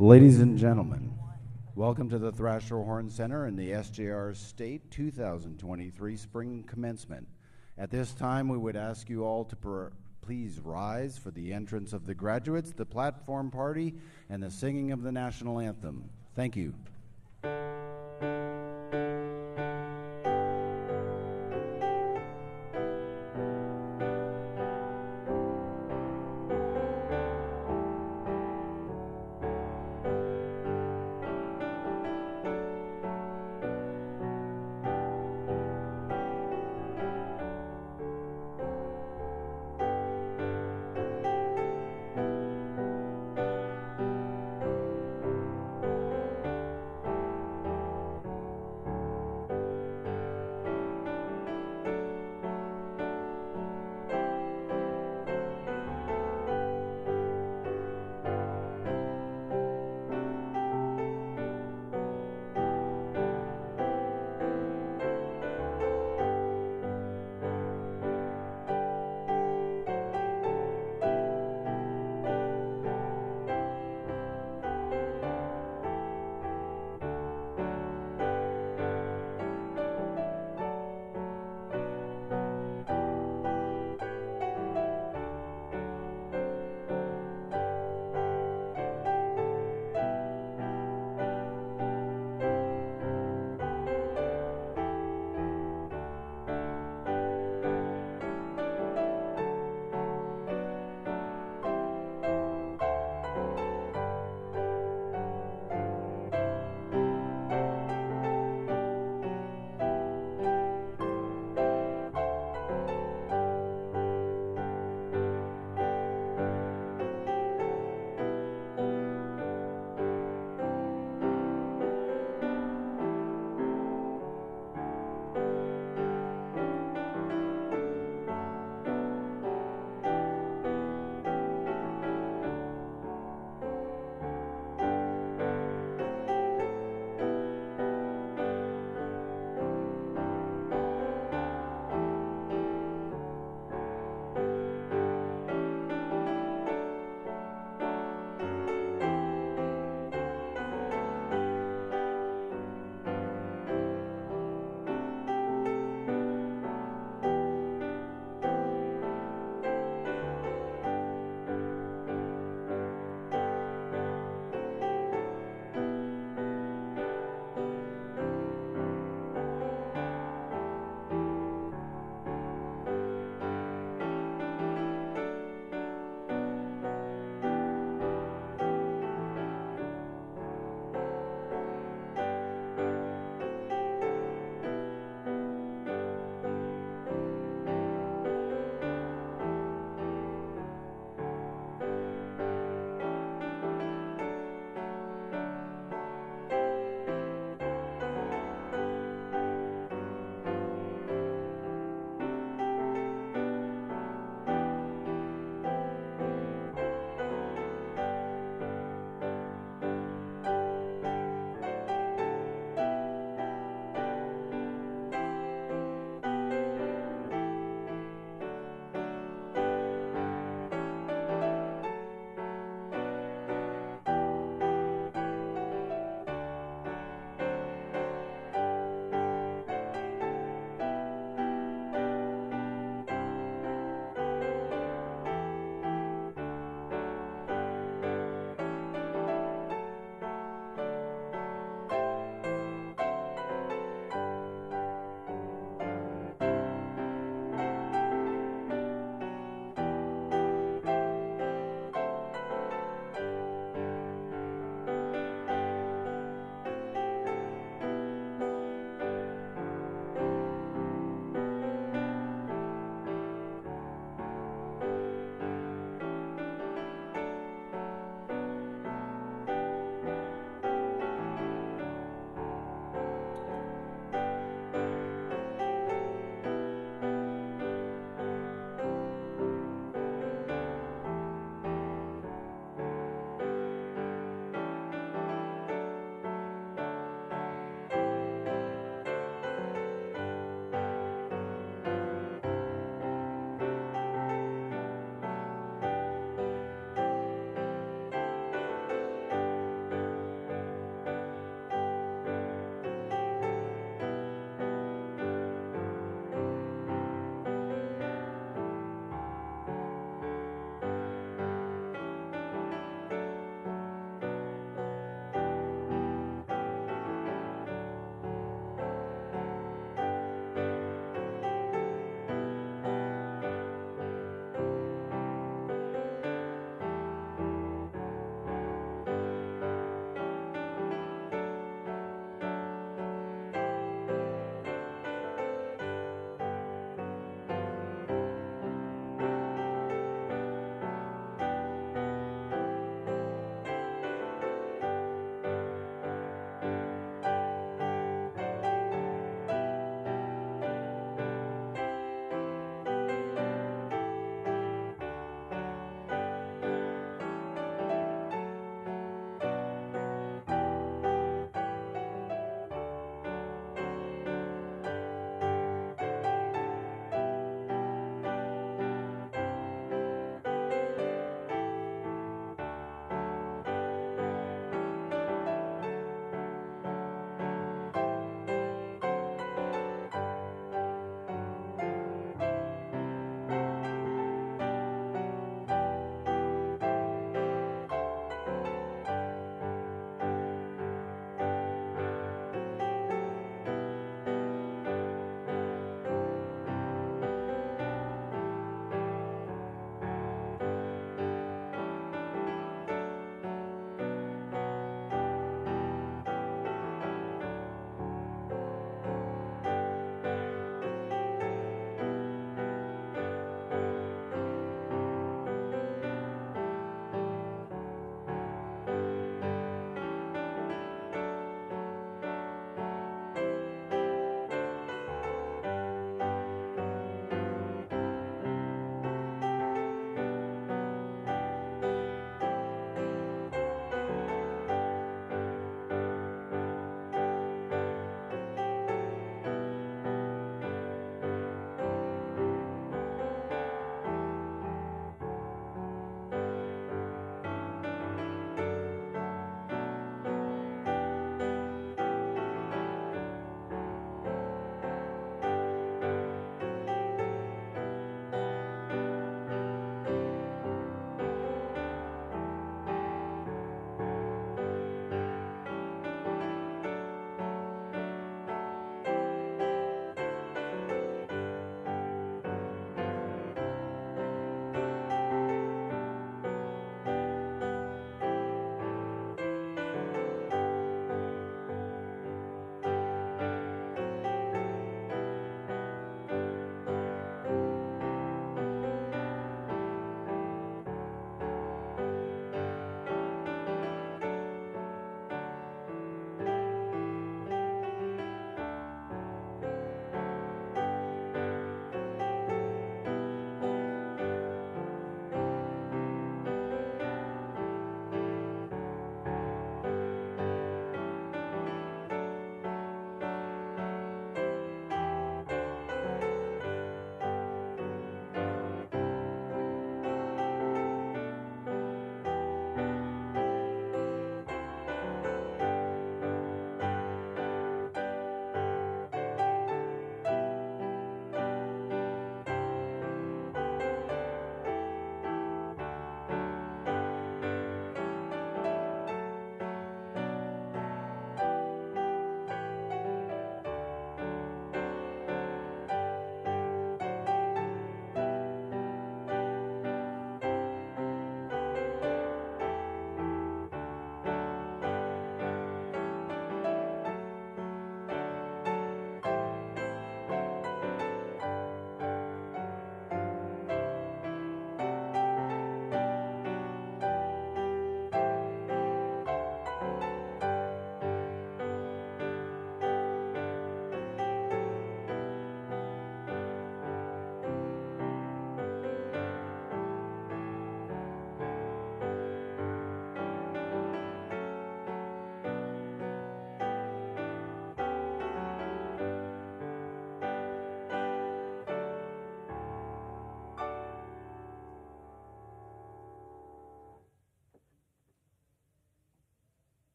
Ladies and gentlemen, welcome to the Thrasher Horn Center and the SJR State 2023 Spring Commencement. At this time, we would ask you all to please rise for the entrance of the graduates, the platform party, and the singing of the national anthem. Thank you.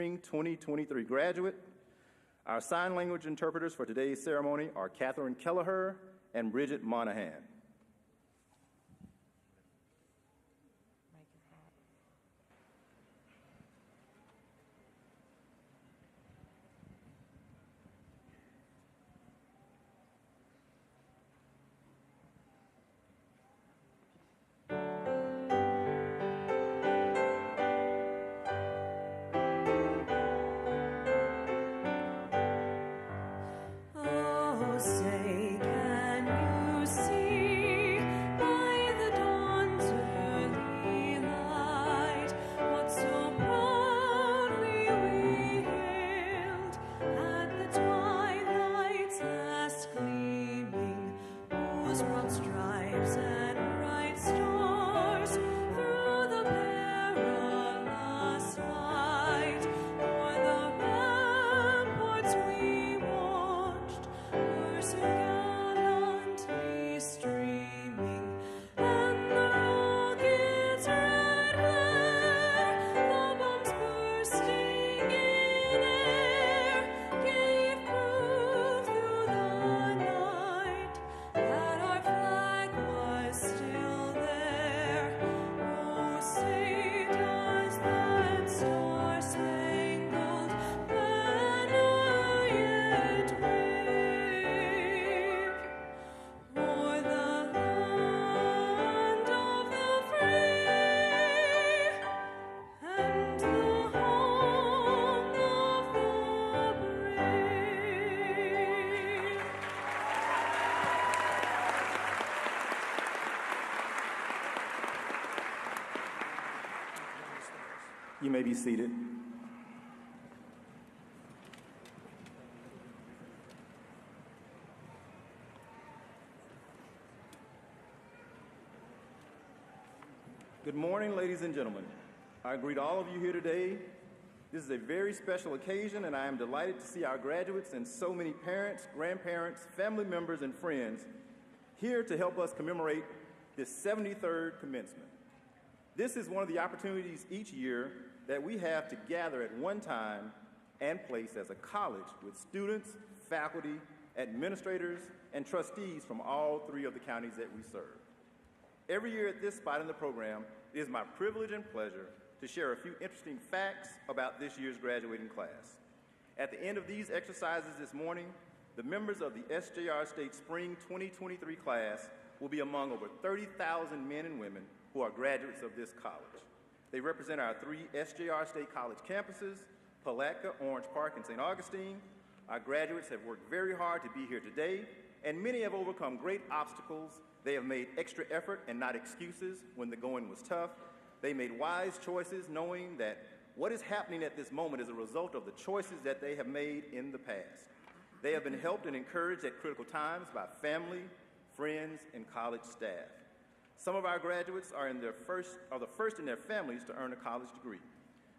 Spring 2023 graduate. Our sign language interpreters for today's ceremony are Catherine Kelleher and Bridget Monahan. You may be seated. Good morning, ladies and gentlemen. I greet all of you here today. This is a very special occasion, and I am delighted to see our graduates and so many parents, grandparents, family members, and friends here to help us commemorate this 73rd commencement. This is one of the opportunities each year that we have to gather at one time and place as a college with students, faculty, administrators, and trustees from all three of the counties that we serve. Every year at this spot in the program, it is my privilege and pleasure to share a few interesting facts about this year's graduating class. At the end of these exercises this morning, the members of the SJR State Spring 2023 class will be among over 30,000 men and women who are graduates of this college. They represent our three SJR State College campuses, Palatka, Orange Park, and St. Augustine. Our graduates have worked very hard to be here today, and many have overcome great obstacles. They have made extra effort and not excuses when the going was tough. They made wise choices knowing that what is happening at this moment is a result of the choices that they have made in the past. They have been helped and encouraged at critical times by family, friends, and college staff. Some of our graduates are the first in their families to earn a college degree.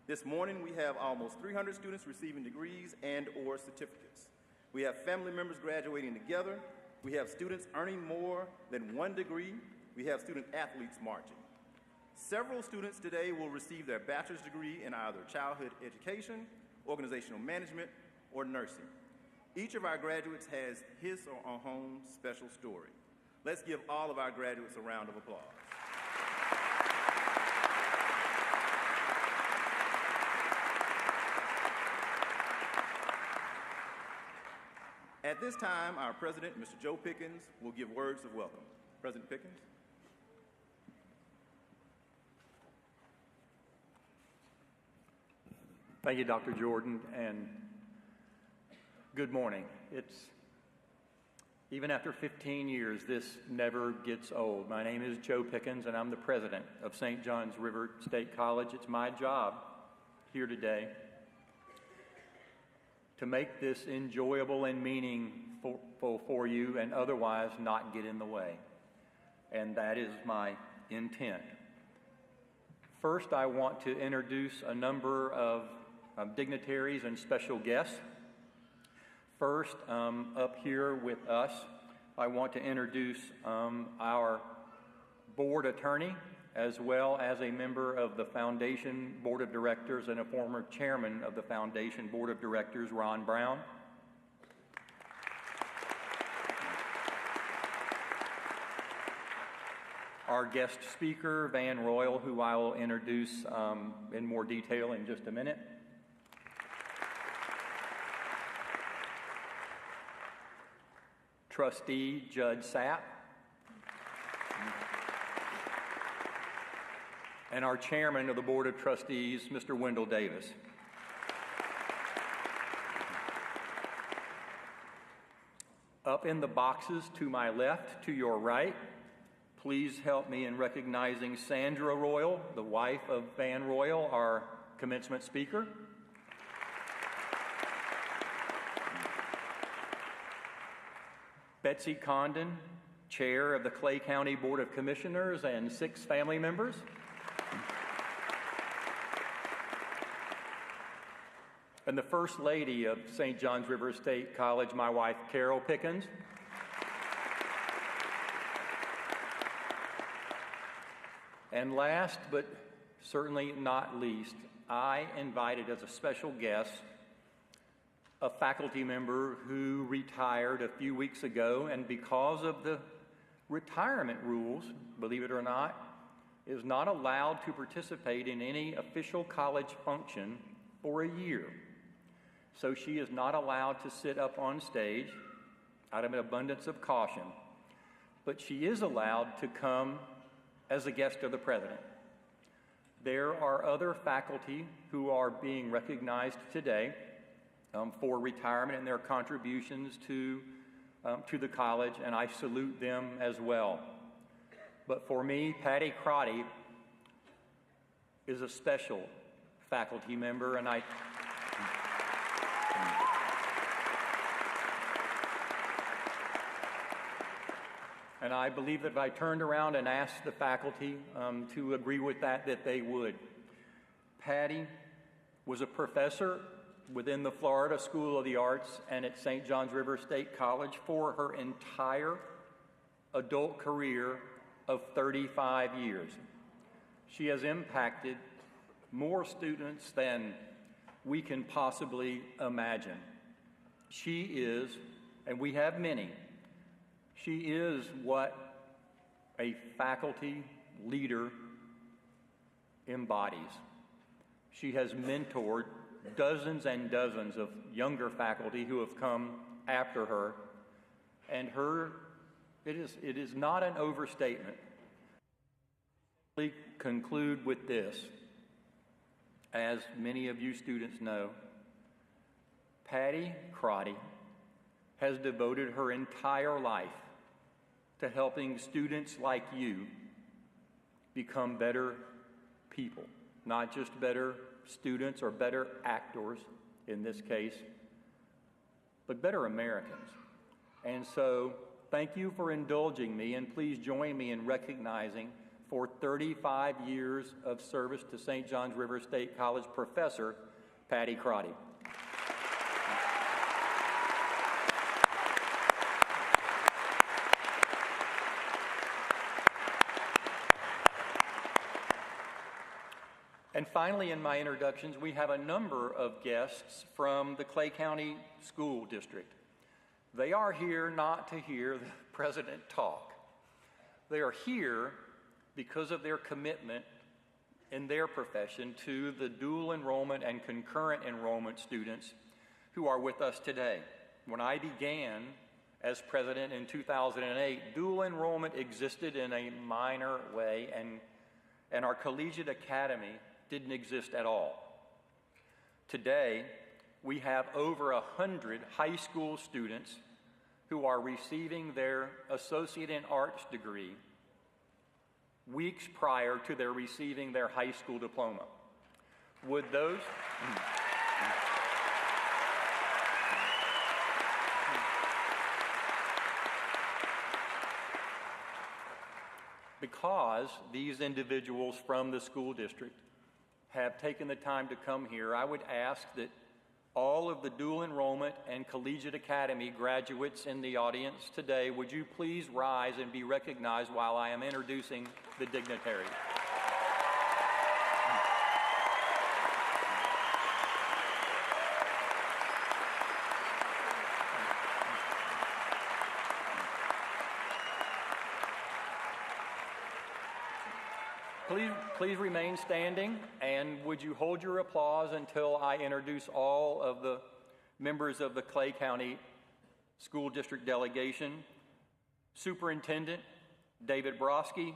This morning, we have almost 300 students receiving degrees and/or certificates. We have family members graduating together. We have students earning more than one degree. We have student athletes marching. Several students today will receive their bachelor's degree in either childhood education, organizational management, or nursing. Each of our graduates has his or her own special story. Let's give all of our graduates a round of applause. At this time, our president, Mr. Joe Pickens, will give words of welcome. President Pickens. Thank you, Dr. Jordan, and good morning. Even after 15 years, this never gets old. My name is Joe Pickens, and I'm the president of St. John's River State College. It's my job here today to make this enjoyable and meaningful for you and otherwise not get in the way. And that is my intent. First, I want to introduce a number of dignitaries and special guests. First, up here with us, I want to introduce our board attorney as well as a member of the Foundation Board of Directors and a former chairman of the Foundation Board of Directors, Ron Brown. Our guest speaker, Van Royal, who I will introduce in more detail in just a minute. Trustee Judd Sapp. And our chairman of the Board of Trustees, Mr. Wendell Davis. Up in the boxes to my left, to your right, please help me in recognizing Sandra Royal, the wife of Van Royal, our commencement speaker. Betsy Condon, chair of the Clay County Board of Commissioners, and 6 family members. And the First Lady of St. John's River State College, my wife, Carol Pickens. And last, but certainly not least, I invited as a special guest a faculty member who retired a few weeks ago, and because of the retirement rules, believe it or not, is not allowed to participate in any official college function for a year. So she is not allowed to sit up on stage out of an abundance of caution, but she is allowed to come as a guest of the president. There are other faculty who are being recognized today for retirement and their contributions to the college, and I salute them as well. But for me, Patty Crotty is a special faculty member, and I believe that if I turned around and asked the faculty to agree with that they would. Patty was a professor within the Florida School of the Arts and at St. John's River State College for her entire adult career of 35 years. She has impacted more students than we can possibly imagine. She is, and we have many, she is what a faculty leader embodies. She has mentored dozens and dozens of younger faculty who have come after her, and it is not an overstatement. We conclude with this. As many of you students know, Patty Crotty has devoted her entire life to helping students like you become better people, not just better students or better actors in this case, but better Americans. And so thank you for indulging me, and please join me in recognizing for 35 years of service to St. John's River State College, Professor Patty Crotty. And finally, in my introductions, we have a number of guests from the Clay County School District. They are here not to hear the president talk. They are here because of their commitment in their profession to the dual enrollment and concurrent enrollment students who are with us today. When I began as president in 2008, dual enrollment existed in a minor way, and our collegiate academy didn't exist at all. Today, we have over 100 high school students who are receiving their Associate in Arts degree weeks prior to their receiving their high school diploma. Would those... Because these individuals from the school district have taken the time to come here, I would ask that all of the dual enrollment and collegiate academy graduates in the audience today, would you please rise and be recognized while I am introducing the dignitaries. please remain standing, and would you hold your applause until I introduce all of the members of the Clay County School District delegation. Superintendent David Broski,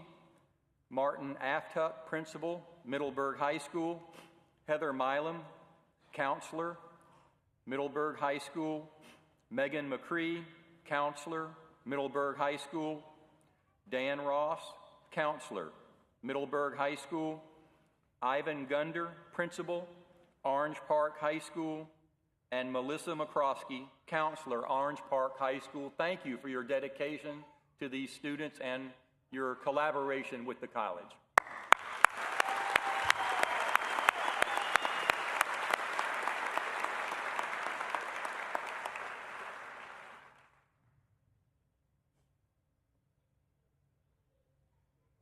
Martin Aftuck, Principal, Middleburg High School, Heather Milam, Counselor, Middleburg High School, Megan McCree, Counselor, Middleburg High School, Dan Ross, Counselor, Middleburg High School, Ivan Gunder, Principal, Orange Park High School, and Melissa McCroskey, Counselor, Orange Park High School. Thank you for your dedication to these students and your collaboration with the college.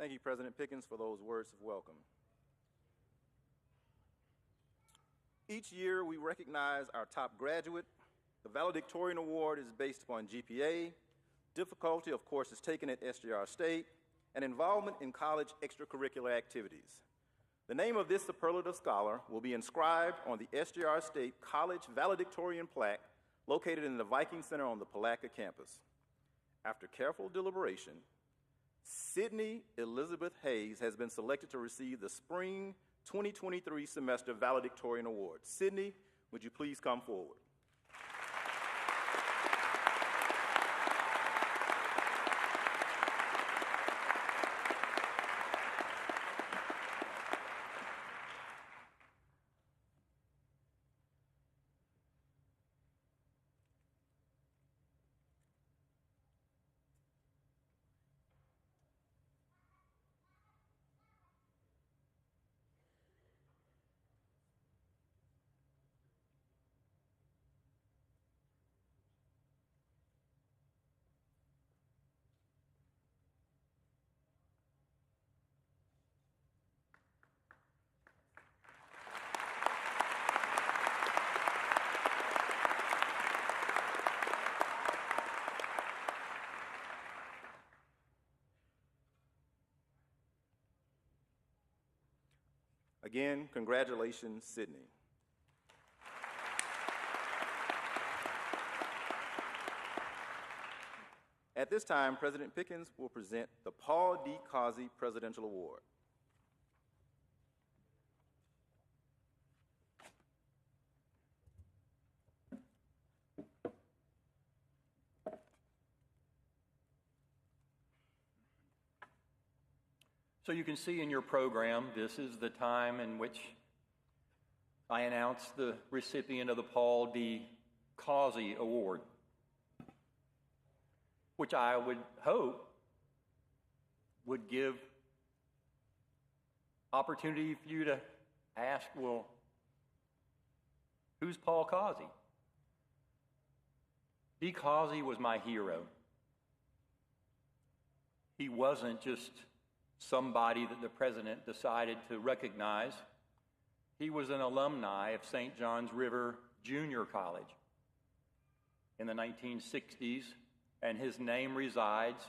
Thank you, President Pickens, for those words of welcome. Each year, we recognize our top graduate. The valedictorian award is based upon GPA, difficulty of courses taken at SJR State, and involvement in college extracurricular activities. The name of this superlative scholar will be inscribed on the SJR State College valedictorian plaque located in the Viking Center on the Palatka campus. After careful deliberation, Sydney Elizabeth Hayes has been selected to receive the Spring 2023 Semester Valedictorian Award. Sydney, would you please come forward? Again, congratulations, Sydney. At this time, President Pickens will present the Paul D. Causey Presidential Award. So you can see in your program, this is the time in which I announce the recipient of the Paul D. Causey Award, which I would hope would give opportunity for you to ask, well, who's Paul Causey? D. Causey was my hero. He wasn't just somebody that the president decided to recognize. He was an alumni of St. John's River Junior College in the 1960s, and his name resides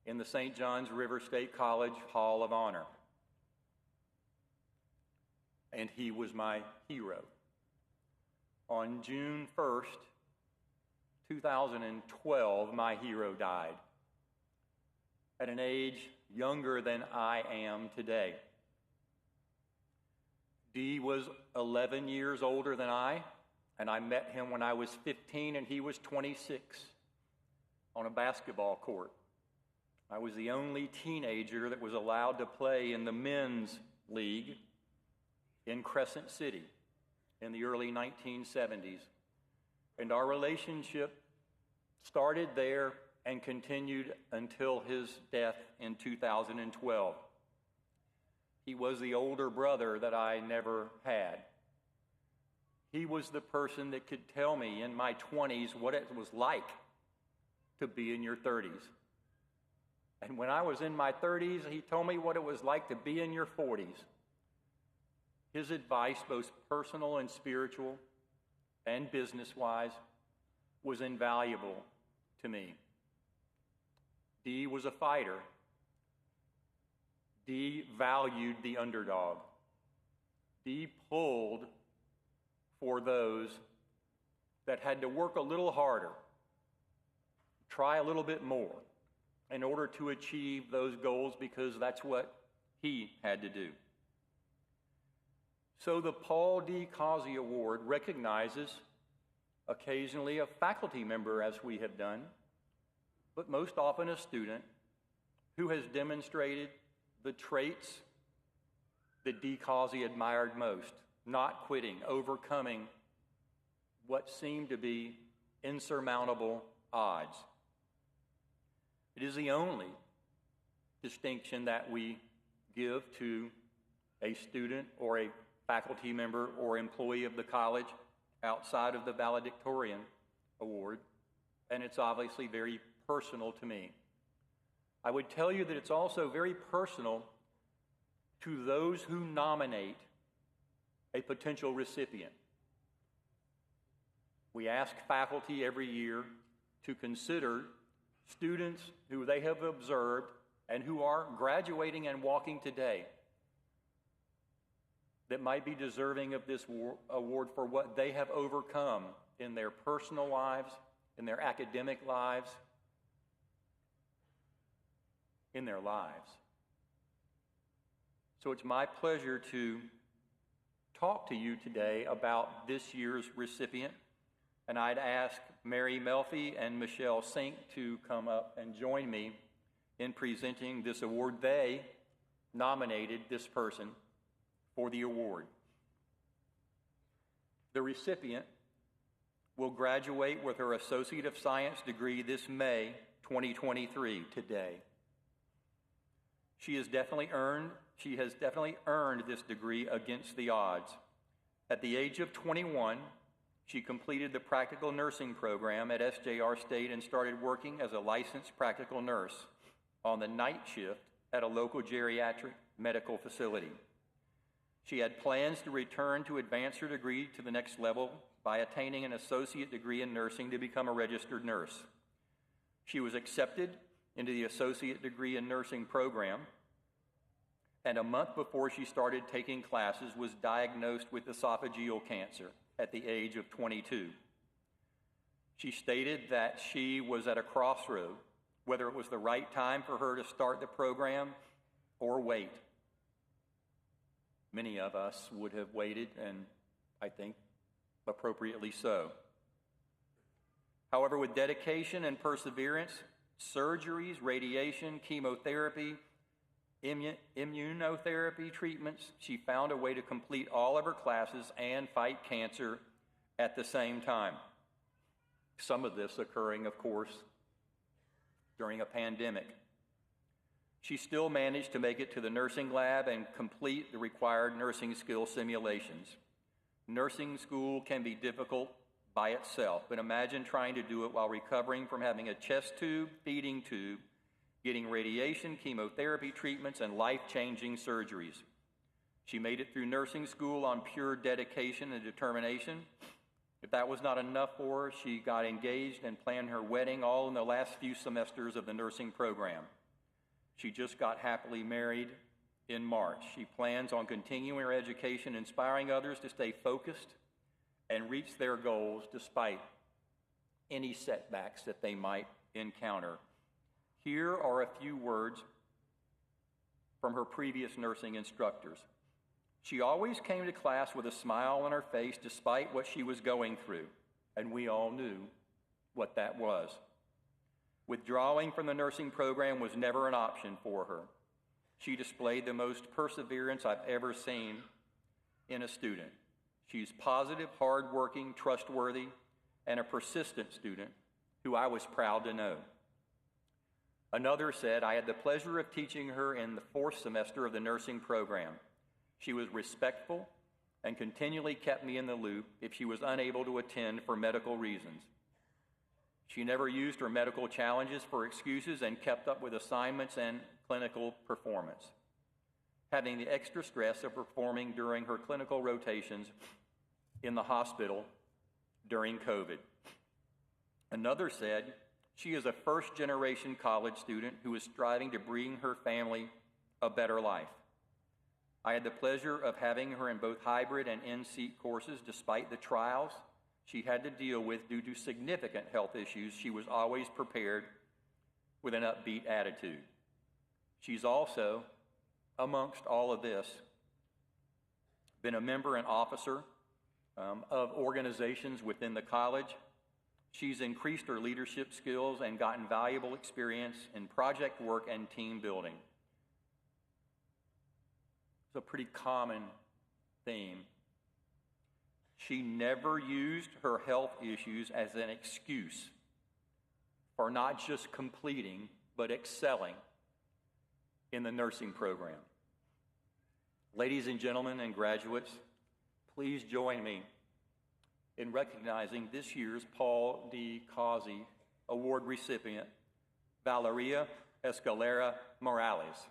in the St. John's River State College Hall of Honor. And he was my hero. On June 1st, 2012, my hero died at an age younger than I am today. Dee was 11 years older than I, and I met him when I was 15 and he was 26 on a basketball court. I was the only teenager that was allowed to play in the men's league in Crescent City in the early 1970s. And our relationship started there and continued until his death in 2012. He was the older brother that I never had. He was the person that could tell me in my 20s what it was like to be in your 30s. And when I was in my 30s, he told me what it was like to be in your 40s. His advice, both personal and spiritual and business-wise, was invaluable to me. Dee was a fighter. Dee valued the underdog. Dee pulled for those that had to work a little harder, try a little bit more in order to achieve those goals, because that's what he had to do. So the Paul D. Causey Award recognizes occasionally a faculty member, as we have done, but most often a student who has demonstrated the traits that D. Causey admired most: not quitting, overcoming what seemed to be insurmountable odds. It is the only distinction that we give to a student or a faculty member or employee of the college outside of the valedictorian award, and it's obviously very personal to me. I would tell you that it's also very personal to those who nominate a potential recipient. We ask faculty every year to consider students who they have observed and who are graduating and walking today that might be deserving of this award for what they have overcome in their personal lives, in their academic lives, in their lives. So it's my pleasure to talk to you today about this year's recipient, and I'd ask Mary Melfi and Michelle Sink to come up and join me in presenting this award. They nominated this person for the award. The recipient will graduate with her Associate of Science degree this May 2023, today. She has definitely earned this degree against the odds. At the age of 21, she completed the practical nursing program at SJR State and started working as a licensed practical nurse on the night shift at a local geriatric medical facility. She had plans to return to advance her degree to the next level by attaining an associate degree in nursing to become a registered nurse. She was accepted into the associate degree in nursing program, and a month before she started taking classes was diagnosed with esophageal cancer at the age of 22. She stated that she was at a crossroad, whether it was the right time for her to start the program or wait. Many of us would have waited, and I think appropriately so. However, with dedication and perseverance, surgeries, radiation, chemotherapy, immunotherapy treatments, she found a way to complete all of her classes and fight cancer at the same time. Some of this occurring, of course, during a pandemic. She still managed to make it to the nursing lab and complete the required nursing skill simulations. Nursing school can be difficult by itself, but imagine trying to do it while recovering from having a chest tube, feeding tube, getting radiation, chemotherapy treatments, and life-changing surgeries. She made it through nursing school on pure dedication and determination. If that was not enough for her, she got engaged and planned her wedding all in the last few semesters of the nursing program. She just got happily married in March. She plans on continuing her education, inspiring others to stay focused and reach their goals despite any setbacks that they might encounter. Here are a few words from her previous nursing instructors. She always came to class with a smile on her face despite what she was going through, and we all knew what that was. Withdrawing from the nursing program was never an option for her. She displayed the most perseverance I've ever seen in a student. She's positive, hardworking, trustworthy, and a persistent student who I was proud to know. Another said, I had the pleasure of teaching her in the 4th semester of the nursing program. She was respectful and continually kept me in the loop if she was unable to attend for medical reasons. She never used her medical challenges for excuses and kept up with assignments and clinical performance, having the extra stress of performing during her clinical rotations in the hospital during COVID. Another said, she is a first-generation college student who is striving to bring her family a better life. I had the pleasure of having her in both hybrid and in-seat courses. Despite the trials she had to deal with due to significant health issues, she was always prepared with an upbeat attitude. She's also, amongst all of this, been a member and officer of organizations within the college. She's increased her leadership skills and gotten valuable experience in project work and team building. It's a pretty common theme. She never used her health issues as an excuse for not just completing, but excelling in the nursing program. Ladies and gentlemen and graduates, please join me in recognizing this year's Paul D. Causey Award recipient, Valeria Escalera Morales.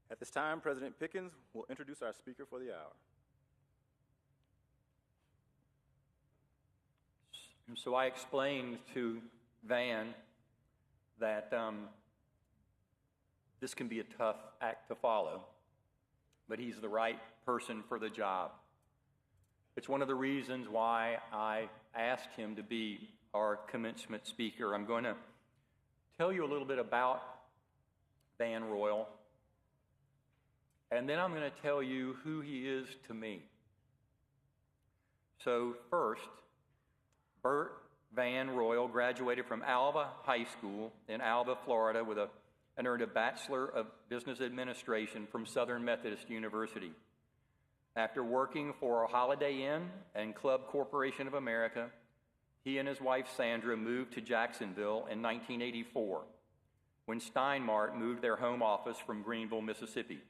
At this time, President Pickens will introduce our speaker for the hour. So I explained to Van that this can be a tough act to follow, but he's the right person for the job. It's one of the reasons why I asked him to be our commencement speaker. I'm going to tell you a little bit about Van Royal, and then I'm going to tell you who he is to me. So first, Bert Van Royal graduated from Alva High School in Alva, Florida, and earned a Bachelor of Business Administration from Southern Methodist University. After working for Holiday Inn and Club Corporation of America, he and his wife Sandra moved to Jacksonville in 1984, when Steinmart moved their home office from Greenville, Mississippi.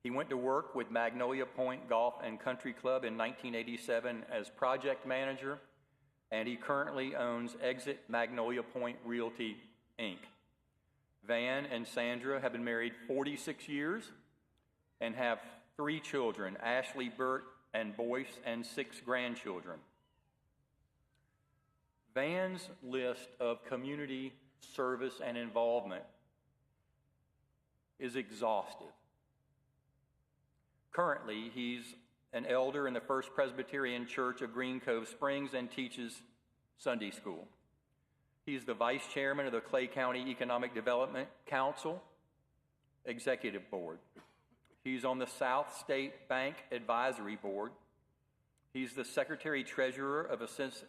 He went to work with Magnolia Point Golf and Country Club in 1987 as project manager, and he currently owns Exit Magnolia Point Realty, Inc. Van and Sandra have been married 46 years and have 3 children, Ashley, Bert, and Boyce, and 6 grandchildren. Van's list of community service and involvement is exhaustive. Currently, he's an elder in the First Presbyterian Church of Green Cove Springs and teaches Sunday school. He's the vice chairman of the Clay County Economic Development Council Executive Board. He's on the South State Bank Advisory Board. He's the secretary-treasurer of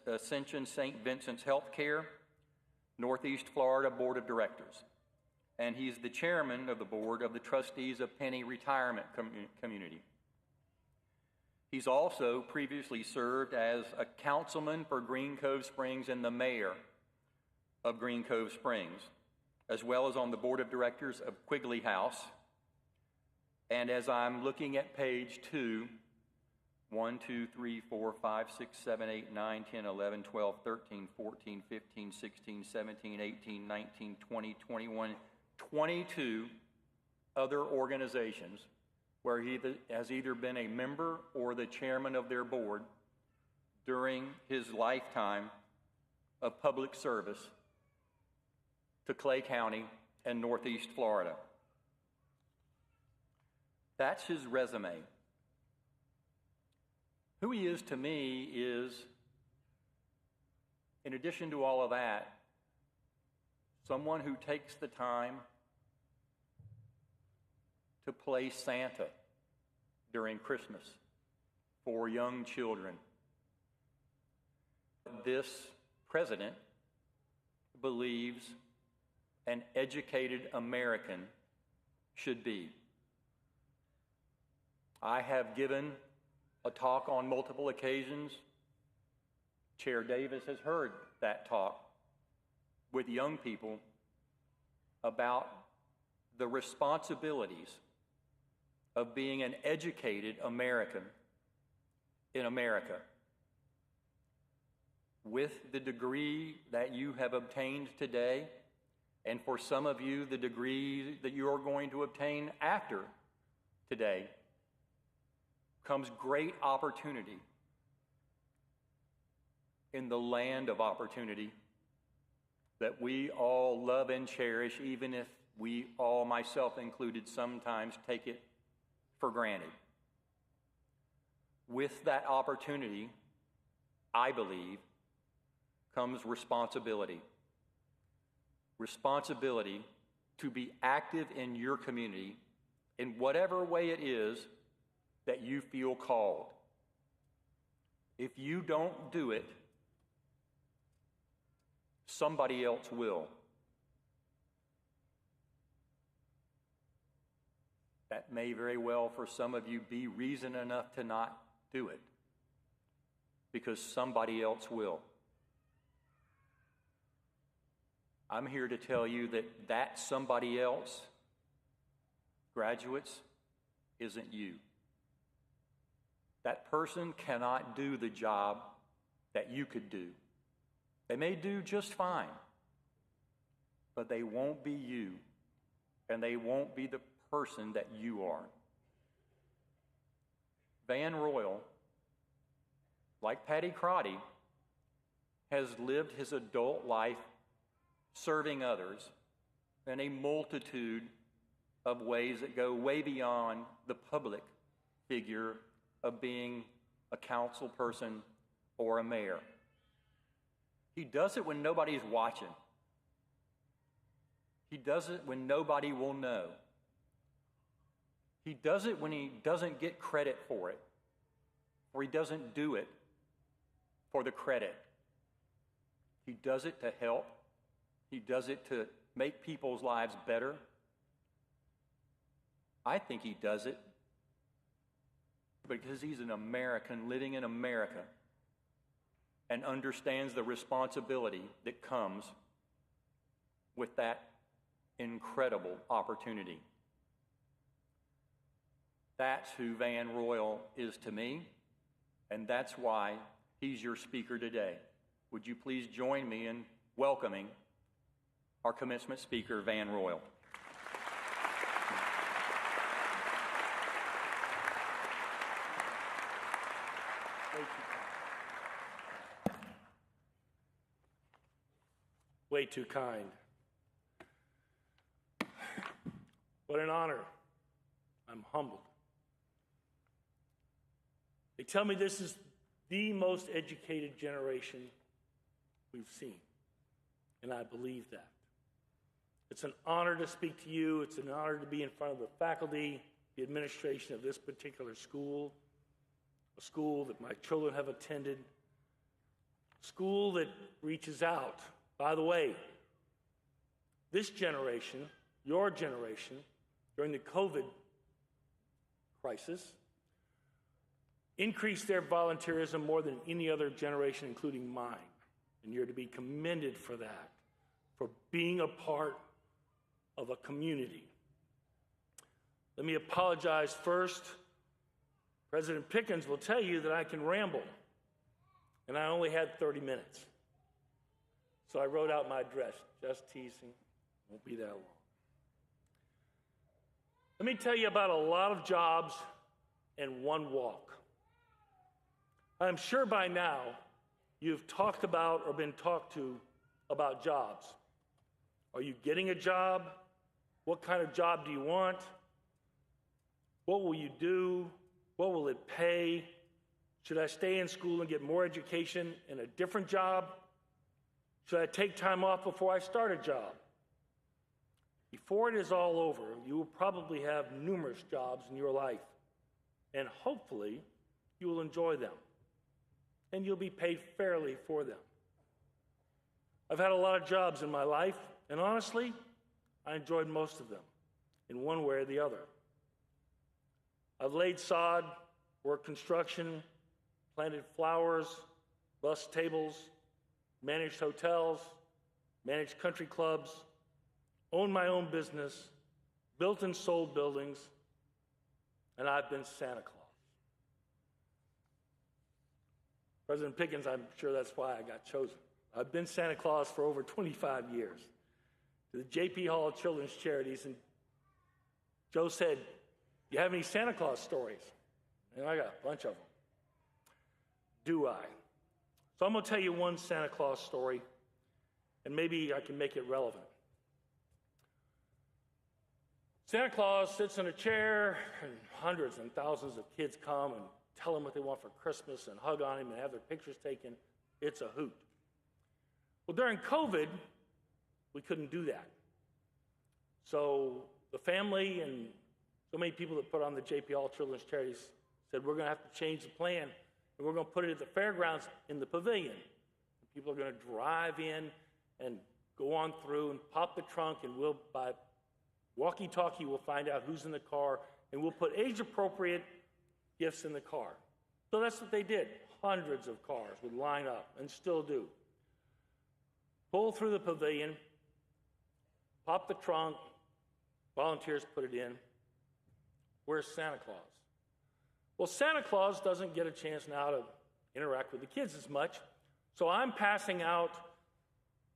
Ascension St. Vincent's Healthcare, Northeast Florida Board of Directors. And he's the chairman of the board of the trustees of Penny Retirement Community. He's also previously served as a councilman for Green Cove Springs and the mayor of Green Cove Springs, as well as on the board of directors of Quigley House. And as I'm looking at page 2, 1, 2, 3, 4, 5, 6, 7, 8, 9, 10, 11, 12, 13, 14, 15, 16, 17, 18, 19, 20, 21, 22 other organizations where he has either been a member or the chairman of their board during his lifetime of public service to Clay County and Northeast Florida. That's his resume. Who he is to me is, in addition to all of that, someone who takes the time to play Santa during Christmas for young children. This president believes an educated American should be. I have given a talk on multiple occasions. Chair Davis has heard that talk with young people about the responsibilities of being an educated American in America. With the degree that you have obtained today, and for some of you, the degree that you are going to obtain after today, comes great opportunity in the land of opportunity that we all love and cherish, even if we all, myself included, sometimes take it for granted. With that opportunity, I believe, comes responsibility. Responsibility to be active in your community in whatever way it is that you feel called. If you don't do it, somebody else will. That may very well, for some of you, be reason enough to not do it, because somebody else will. I'm here to tell you that somebody else, graduates, isn't you. That person cannot do the job that you could do. They may do just fine, but they won't be you, and they won't be the person that you are. Van Royal, like Patty Crotty, has lived his adult life serving others in a multitude of ways that go way beyond the public figure of being a council person or a mayor. He does it when nobody's watching. He does it when nobody will know. He does it when he doesn't get credit for it, or he doesn't do it for the credit. He does it to help. He does it to make people's lives better. I think he does it because he's an American living in America and understands the responsibility that comes with that incredible opportunity. That's who Van Royal is to me, and that's why he's your speaker today. Would you please join me in welcoming our commencement speaker, Van Royal. Way too kind. What an honor. I'm humbled. They tell me this is the most educated generation we've seen, and I believe that. It's an honor to speak to you. It's an honor to be in front of the faculty, the administration of this particular school, a school that my children have attended, a school that reaches out. By the way, this generation, your generation, during the COVID crisis, increased their volunteerism more than any other generation, including mine. And you're to be commended for that, for being a part of a community. Let me apologize first President Pickens will tell you that I can ramble, and I only had 30 minutes. So I wrote out my address. Just teasing. Won't be that long. Let me tell you about a lot of jobs and one walk. I'm sure by now you've talked about or been talked to about jobs. Are you getting a job? What kind of job do you want? What will you do? What will it pay? Should I stay in school and get more education in a different job? Should I take time off before I start a job? Before it is all over, you will probably have numerous jobs in your life, and hopefully you will enjoy them, and you'll be paid fairly for them. I've had a lot of jobs in my life, and honestly, I enjoyed most of them in one way or the other. I've laid sod, worked construction, planted flowers, bussed tables, managed hotels, managed country clubs, owned my own business, built and sold buildings, and I've been Santa Claus. President Pickens, I'm sure that's why I got chosen. I've been Santa Claus for over 25 years to the J.P. Hall Children's Charities, and Joe said, "You have any Santa Claus stories?" And I got a bunch of them. Do I? So I'm going to tell you one Santa Claus story, and maybe I can make it relevant. Santa Claus sits in a chair, and hundreds and thousands of kids come and tell him what they want for Christmas and hug on him and have their pictures taken. It's a hoot. Well, during COVID, we couldn't do that. So the family and so many people that put on the JPL Children's Charities said, we're going to have to change the plan, and we're going to put it at the fairgrounds in the pavilion. People are going to drive in and go on through and pop the trunk, and we'll, by walkie-talkie, we'll find out who's in the car, and we'll put age-appropriate gifts in the car. So that's what they did. Hundreds of cars would line up, and still do. Pull through the pavilion, pop the trunk, volunteers put it in. Where's Santa Claus? Well, Santa Claus doesn't get a chance now to interact with the kids as much, so I'm passing out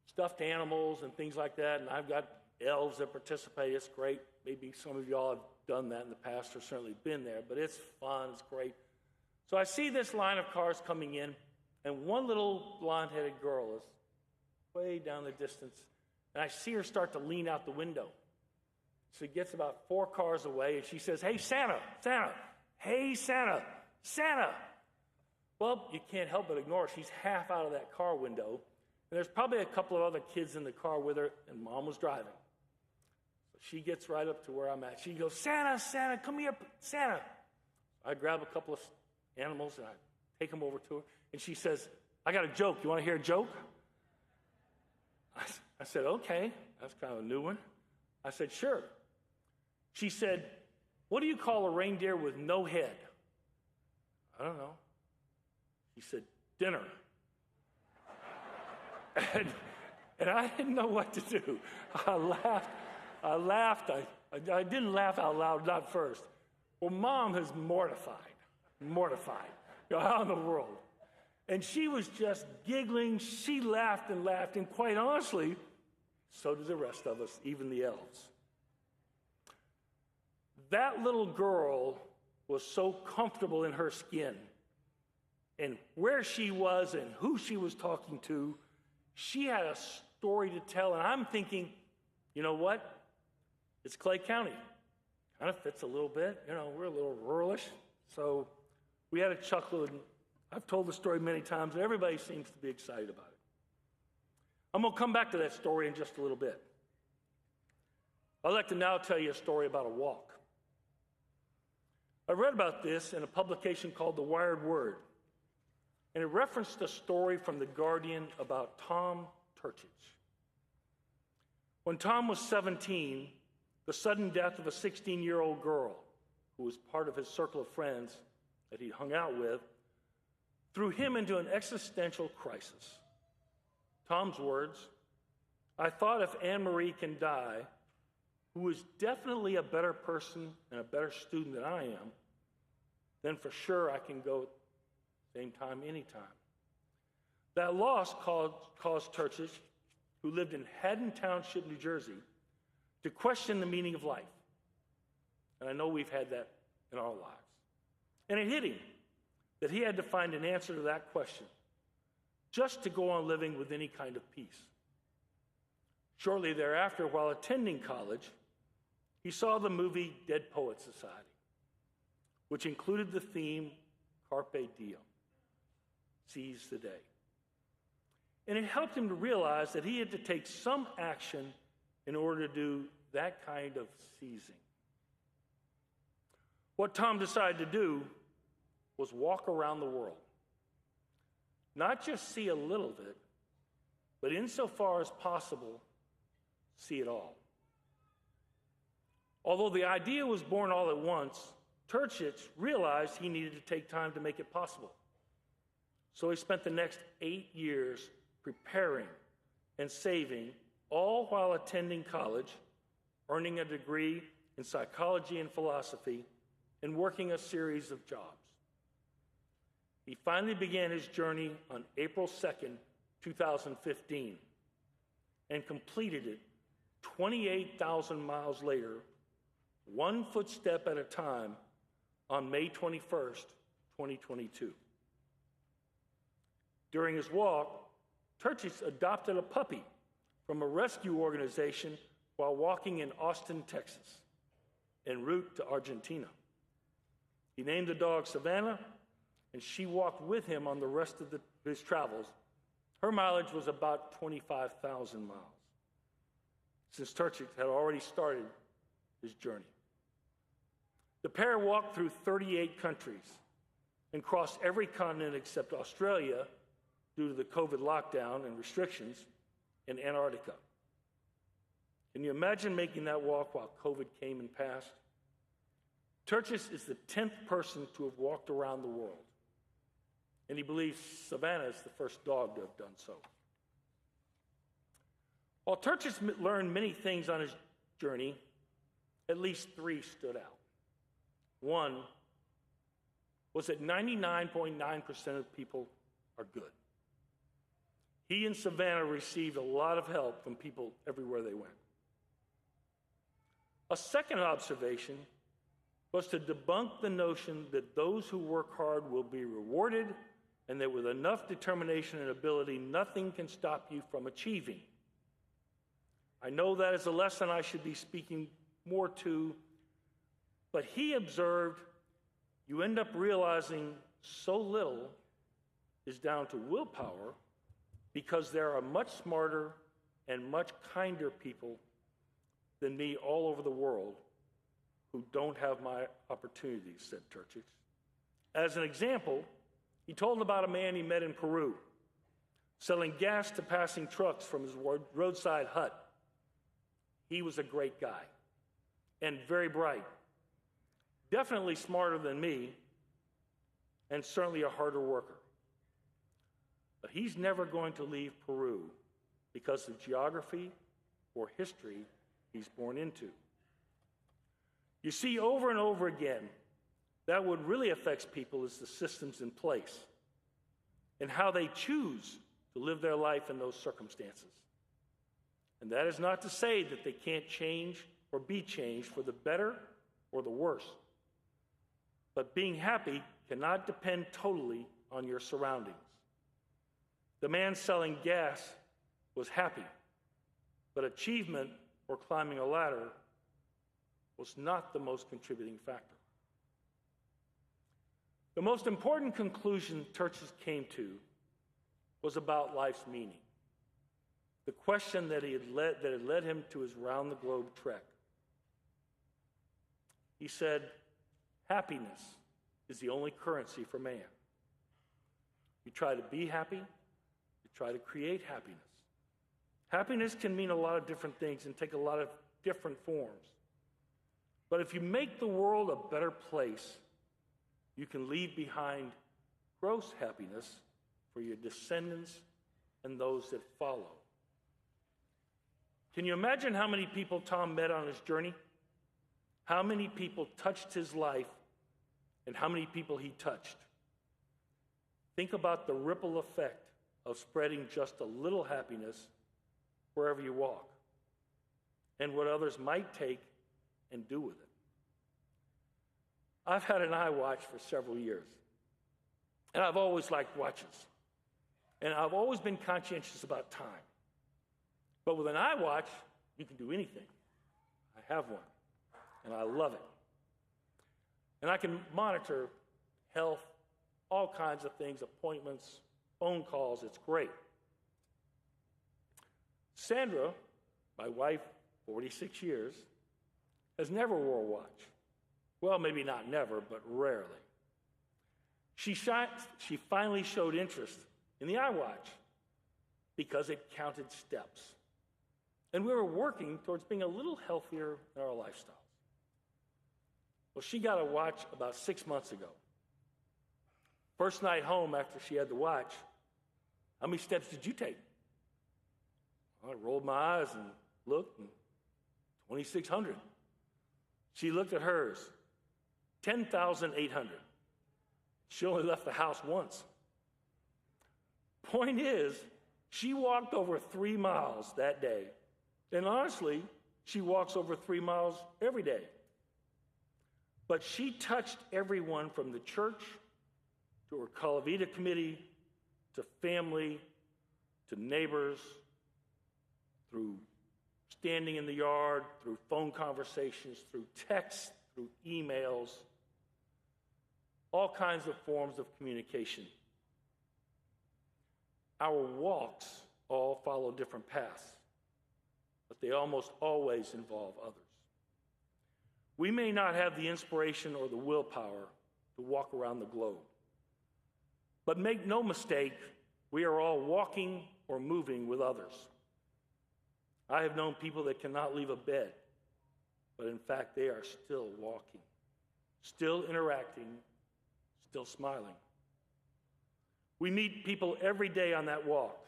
stuffed animals and things like that, and I've got elves that participate. It's great. Maybe some of y'all have done that in the past or certainly been there, but it's fun. It's great. So I see this line of cars coming in, and one little blonde-headed girl is way down the distance, and I see her start to lean out the window. So she gets about 4 cars away, and she says, "Hey, Santa, Santa, hey, Santa, Santa." Well, you can't help but ignore her. She's half out of that car window, and there's probably a couple of other kids in the car with her, and Mom was driving. So she gets right up to where I'm at. She goes, "Santa, Santa, come here, Santa." I grab a couple of animals, and I take them over to her, and she says, "I got a joke. You want to hear a joke?" I said, "Okay, that's kind of a new one." I said, "Sure." She said, "What do you call a reindeer with no head?" "I don't know." She said, "Dinner." And I didn't know what to do. I laughed. I didn't laugh out loud, not first. Well, Mom is mortified. You know, how in the world? And she was just giggling. She laughed and laughed, and quite honestly, so did the rest of us, even the elves. That little girl was so comfortable in her skin, and where she was and who she was talking to, she had a story to tell. And I'm thinking, you know what? It's Clay County. Kind of fits a little bit. You know, we're a little ruralish. So we had a chuckle, and I've told the story many times, and everybody seems to be excited about it. I'm going to come back to that story in just a little bit. I'd like to now tell you a story about a walk. I read about this in a publication called The Wired Word, and it referenced a story from The Guardian about Tom Turchich. When Tom was 17, the sudden death of a 16-year-old girl who was part of his circle of friends that he hung out with threw him into an existential crisis. Tom's words, "I thought if Anne-Marie can die, who is definitely a better person and a better student than I am, then for sure I can go same time, anytime. That loss caused Turchich, who lived in Haddon Township, New Jersey, to question the meaning of life. And I know we've had that in our lives. And it hit him that he had to find an answer to that question just to go on living with any kind of peace. Shortly thereafter, while attending college, he saw the movie Dead Poets Society, which included the theme Carpe Diem, seize the day. And it helped him to realize that he had to take some action in order to do that kind of seizing. What Tom decided to do was walk around the world. Not just see a little of it, but insofar as possible, see it all. Although the idea was born all at once, Turchich realized he needed to take time to make it possible. So he spent the next 8 years preparing and saving, all while attending college, earning a degree in psychology and philosophy, and working a series of jobs. He finally began his journey on April 2nd, 2015, and completed it 28,000 miles later, one footstep at a time, on May 21st, 2022. During his walk, Turchich adopted a puppy from a rescue organization while walking in Austin, Texas, en route to Argentina. He named the dog Savannah, and she walked with him on the rest of his travels. Her mileage was about 25,000 miles, since Turchich had already started his journey. The pair walked through 38 countries and crossed every continent except Australia due to the COVID lockdown and restrictions, in Antarctica. Can you imagine making that walk while COVID came and passed? Turchich is the 10th person to have walked around the world, and he believes Savannah is the first dog to have done so. While Turchich learned many things on his journey, at least 3 stood out. One was that 99.9% of people are good. He and Savannah received a lot of help from people everywhere they went. A second observation was to debunk the notion that those who work hard will be rewarded, and that with enough determination and ability, nothing can stop you from achieving. I know that is a lesson I should be speaking more to, but he observed you end up realizing so little is down to willpower, because there are much smarter and much kinder people than me all over the world who don't have my opportunities, said Turchich. As an example, he told about a man he met in Peru, selling gas to passing trucks from his roadside hut. He was a great guy and very bright, definitely smarter than me, and certainly a harder worker. But he's never going to leave Peru because of geography or history he's born into. You see, over and over again, that what really affects people is the systems in place and how they choose to live their life in those circumstances. And that is not to say that they can't change or be changed for the better or the worse. But being happy cannot depend totally on your surroundings. The man selling gas was happy, but achievement or climbing a ladder was not the most contributing factor. The most important conclusion Turchich came to was about life's meaning, the question that had led him to his round-the-globe trek. He said, happiness is the only currency for man. You try to be happy, you try to create happiness. Happiness can mean a lot of different things and take a lot of different forms. But if you make the world a better place, you can leave behind gross happiness for your descendants and those that follow. Can you imagine how many people Tom met on his journey? How many people touched his life and how many people he touched. Think about the ripple effect of spreading just a little happiness wherever you walk, and what others might take and do with it. I've had an iWatch for several years, and I've always liked watches, and I've always been conscientious about time. But with an iWatch, you can do anything. I have one, and I love it. And I can monitor health, all kinds of things, appointments, phone calls. It's great. Sandra, my wife, 46 years, has never wore a watch. Well, maybe not never, but rarely. She finally showed interest in the iWatch because it counted steps. And we were working towards being a little healthier in our lifestyles. Well, she got a watch about 6 months ago. First night home after she had the watch, how many steps did you take? I rolled my eyes and looked, and 2,600. She looked at hers, 10,800. She only left the house once. Point is, she walked over 3 miles that day. And honestly, she walks over 3 miles every day. But she touched everyone from the church to her Calavita committee, to family, to neighbors, through standing in the yard, through phone conversations, through texts, through emails, all kinds of forms of communication. Our walks all follow different paths, but they almost always involve others. We may not have the inspiration or the willpower to walk around the globe, but make no mistake, we are all walking or moving with others. I have known people that cannot leave a bed, but in fact, they are still walking, still interacting, still smiling. We meet people every day on that walk.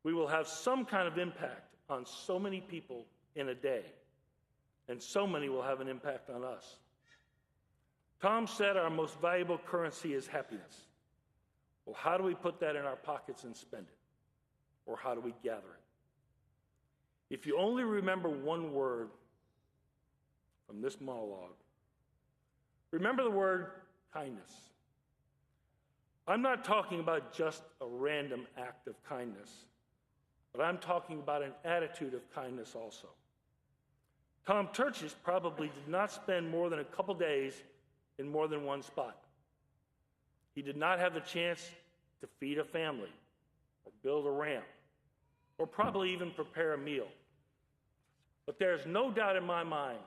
We will have some kind of impact on so many people in a day, and so many will have an impact on us. Tom said our most valuable currency is happiness. Well, how do we put that in our pockets and spend it? Or how do we gather it? If you only remember one word from this monologue, remember the word kindness. I'm not talking about just a random act of kindness, but I'm talking about an attitude of kindness also. Tom Turchis probably did not spend more than a couple days in more than one spot. He did not have the chance to feed a family, or build a ramp, or probably even prepare a meal. But there's no doubt in my mind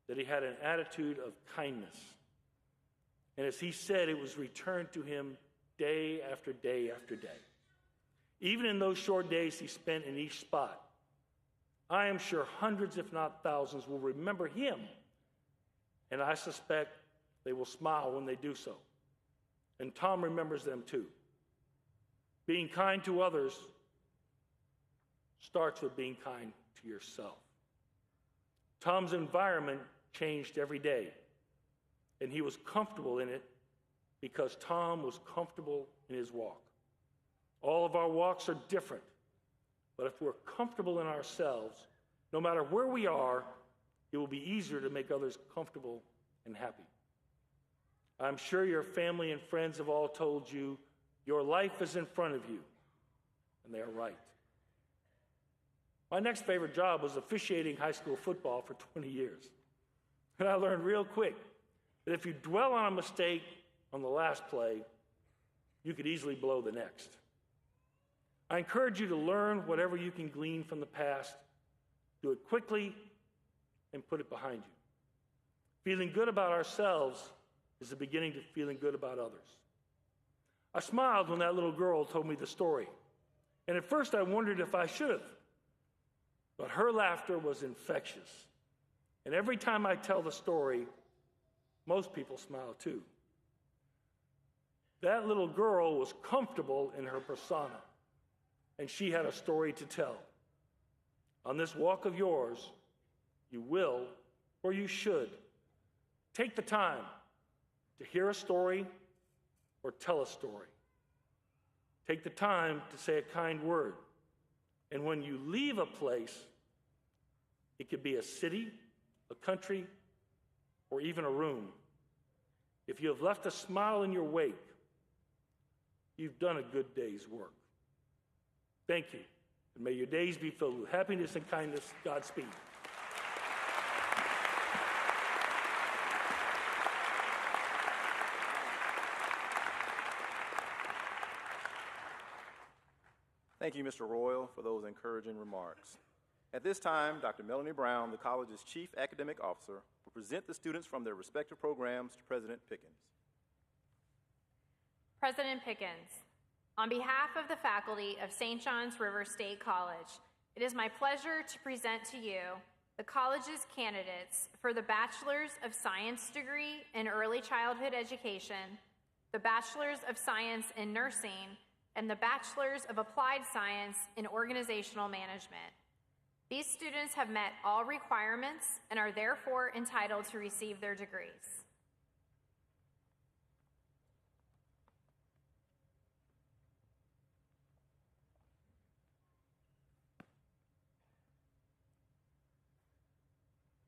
that he had an attitude of kindness. And as he said, it was returned to him day after day after day. Even in those short days he spent in each spot, I am sure hundreds, if not thousands, will remember him. And I suspect they will smile when they do so. And Tom remembers them too. Being kind to others starts with being kind to yourself. Tom's environment changed every day, and he was comfortable in it because Tom was comfortable in his walk. All of our walks are different, but if we're comfortable in ourselves, no matter where we are, it will be easier to make others comfortable and happy. I'm sure your family and friends have all told you your life is in front of you, and they are right. My next favorite job was officiating high school football for 20 years. And I learned real quick that if you dwell on a mistake on the last play, you could easily blow the next. I encourage you to learn whatever you can glean from the past, do it quickly, and put it behind you. Feeling good about ourselves is the beginning to feeling good about others. I smiled when that little girl told me the story, and at first I wondered if I should have. But her laughter was infectious. And every time I tell the story, most people smile too. That little girl was comfortable in her persona, and she had a story to tell. On this walk of yours, you will, or you should, take the time to hear a story or tell a story. Take the time to say a kind word. And when you leave a place, it could be a city, a country, or even a room. If you have left a smile in your wake, you've done a good day's work. Thank you, and may your days be filled with happiness and kindness. Godspeed. Thank you, Mr. Royal, for those encouraging remarks. At this time, Dr. Melanie Brown, the college's Chief Academic Officer, will present the students from their respective programs to President Pickens. President Pickens, on behalf of the faculty of St. John's River State College, it is my pleasure to present to you the college's candidates for the Bachelor's of Science degree in Early Childhood Education, the Bachelor's of Science in Nursing, and the Bachelor's of Applied Science in Organizational Management. These students have met all requirements and are therefore entitled to receive their degrees.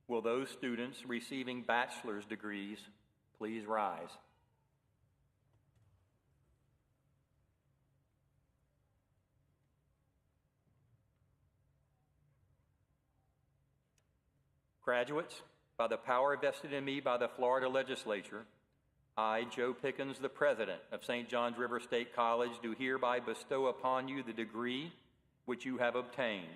Will those students receiving bachelor's degrees please rise? Graduates, by the power vested in me by the Florida Legislature, I, Joe Pickens, the President of St. John's River State College, do hereby bestow upon you the degree which you have obtained,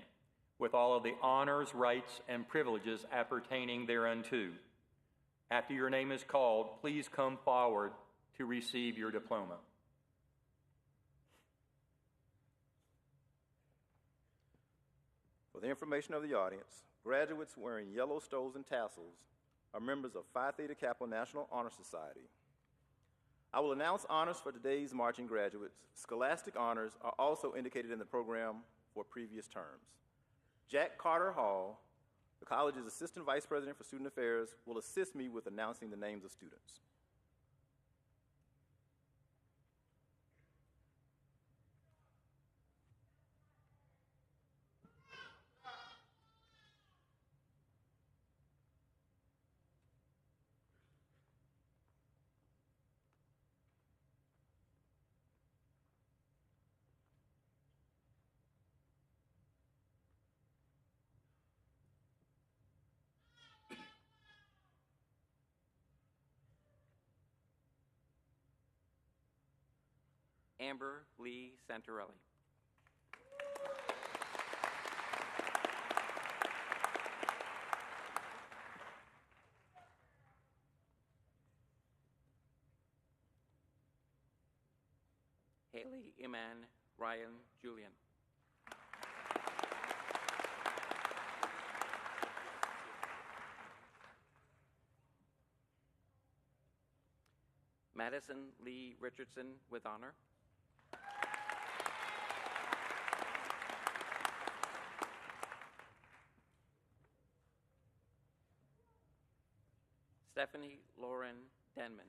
with all of the honors, rights, and privileges appertaining thereunto. After your name is called, please come forward to receive your diploma. For the information of the audience, graduates wearing yellow stoles and tassels are members of Phi Theta Kappa National Honor Society. I will announce honors for today's marching graduates. Scholastic honors are also indicated in the program for previous terms. Jack Carter Hall, the college's Assistant Vice President for Student Affairs, will assist me with announcing the names of students. Amber Lee Santarelli. Haley Iman Ryan Julian. Madison Lee Richardson with honor. Stephanie Lauren Denman.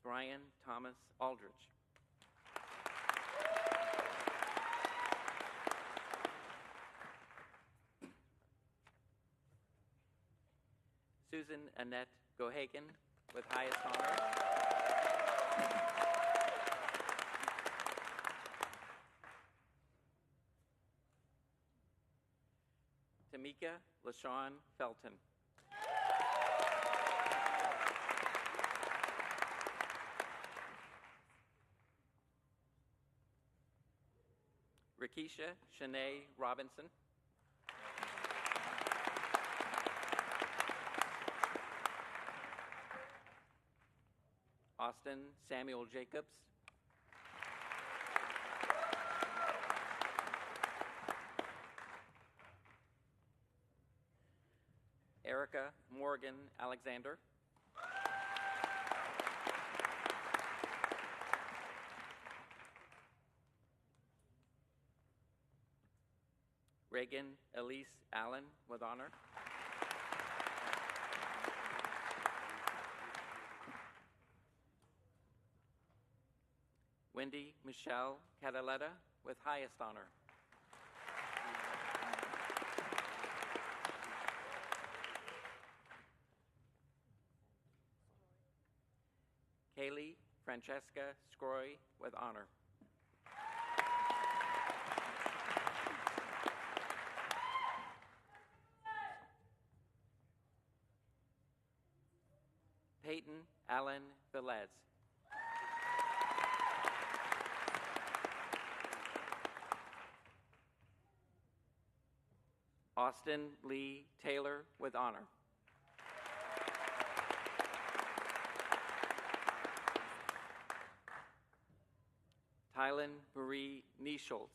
Brian Thomas Aldrich. Susan Annette Gohagen with highest honor. Tamika LaShawn Felton. Rakisha Shanae Robinson. Austin Samuel Jacobs. Erica Morgan Alexander. Reagan Elise Allen with honor. Wendy Michelle Cataletta with highest honor. Kaylee Francesca Scroy with honor. Peyton Allen Velez. Austin Lee Taylor with honor. Tylen Marie Nischolz.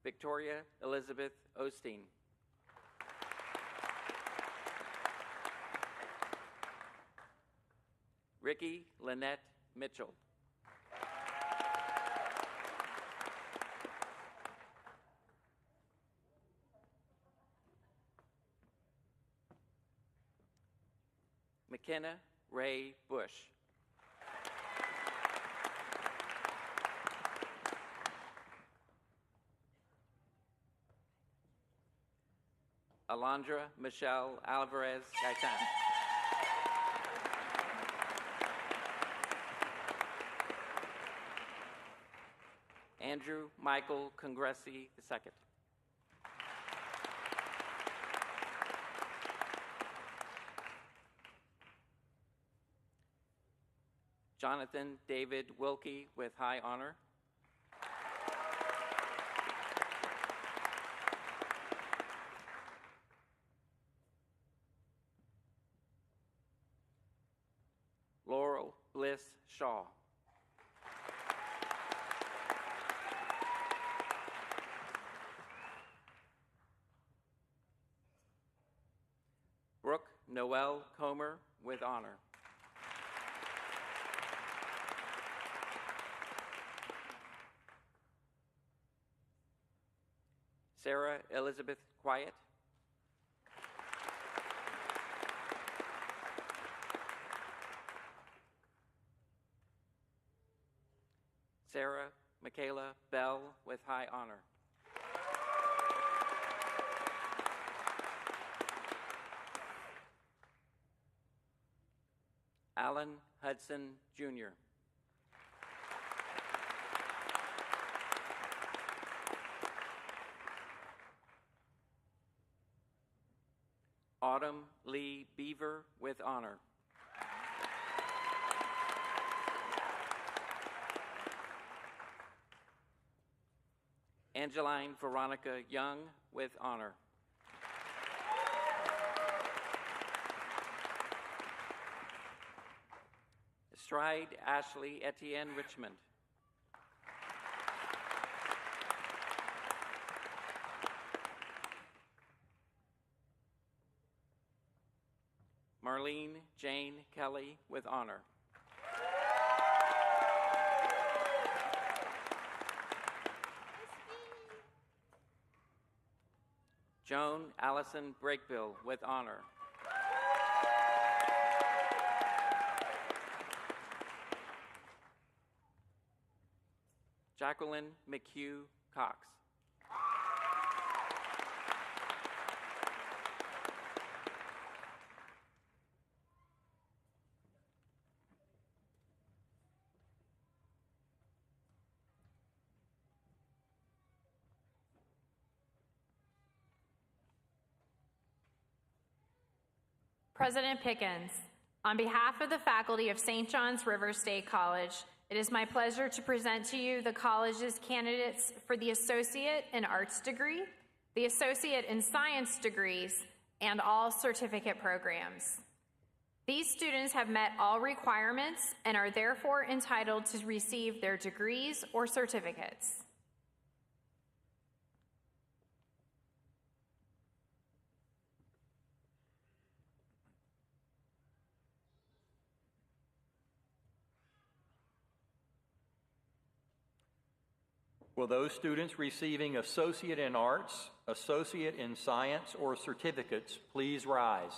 Victoria Elizabeth Osteen. Ricky Lynette Mitchell. McKenna Ray Bush. Alondra Michelle Alvarez Gaitan. Andrew Michael Congressi II. Jonathan David Wilkie with high honor. Laurel Bliss Shaw. Brooke Noel Comer with honor. Sarah Elizabeth Quiet. Sarah Michaela Bell with high honor. Alan Hudson Jr. Autumn Lee Beaver with honor. Angeline Veronica Young with honor. Stride Ashley Etienne Richmond. Marlene Jane Kelly with honor. Joan Allison Breakbill with honor. Jacqueline McHugh Cox. President Pickens, on behalf of the faculty of St. John's River State College, it is my pleasure to present to you the college's candidates for the Associate in Arts degree, the Associate in Science degrees, and all certificate programs. These students have met all requirements and are therefore entitled to receive their degrees or certificates. Will those students receiving Associate in Arts, Associate in Science, or certificates please rise?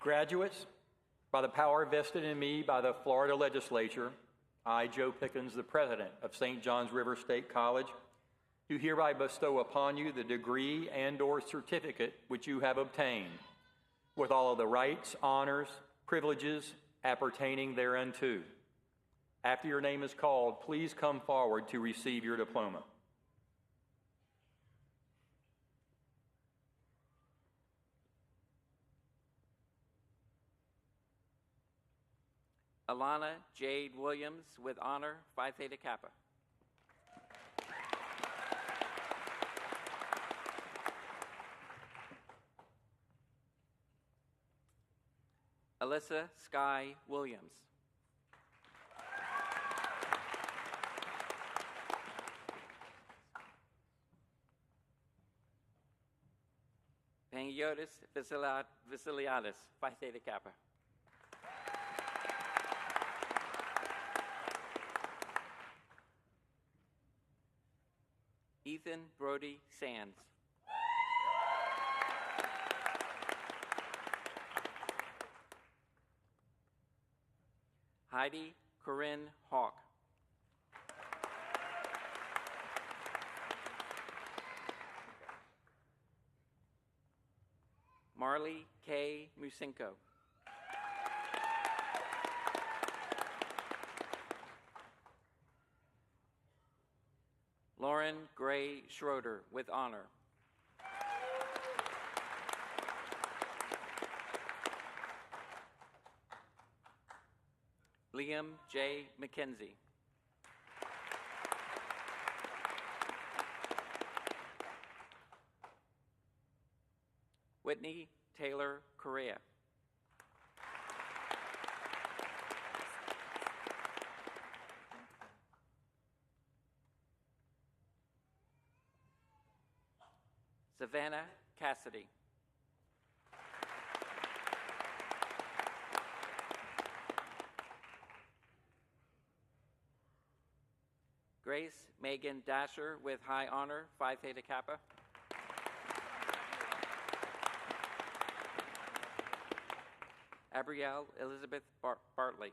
Graduates, by the power vested in me by the Florida Legislature, I, Joe Pickens, the President of St. Johns River State College, do hereby bestow upon you the degree and/or certificate which you have obtained, with all of the rights, honors, privileges appertaining thereunto. After your name is called, please come forward to receive your diploma. Alana Jade Williams, with honor, Phi Theta Kappa. Alyssa Sky Williams. Pangiotis Vasiliadis, Phi Theta Kappa. Ethan Brody Sands. Heidi Corinne Hawk. Marley K. Musinko. Lauren Gray Schroeder, with honor. Liam J. McKenzie. Whitney Taylor Correa. Savannah Cassidy. Grace Megan Dasher, with high honor, Phi Theta Kappa. Abrielle Elizabeth Bartley.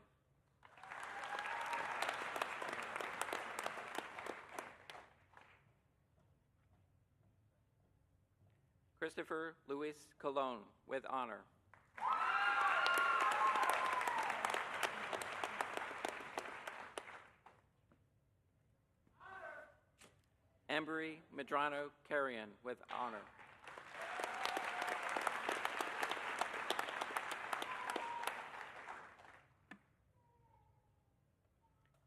Christopher Luis Colon, with honor. Embry Medrano Carrion, with honor.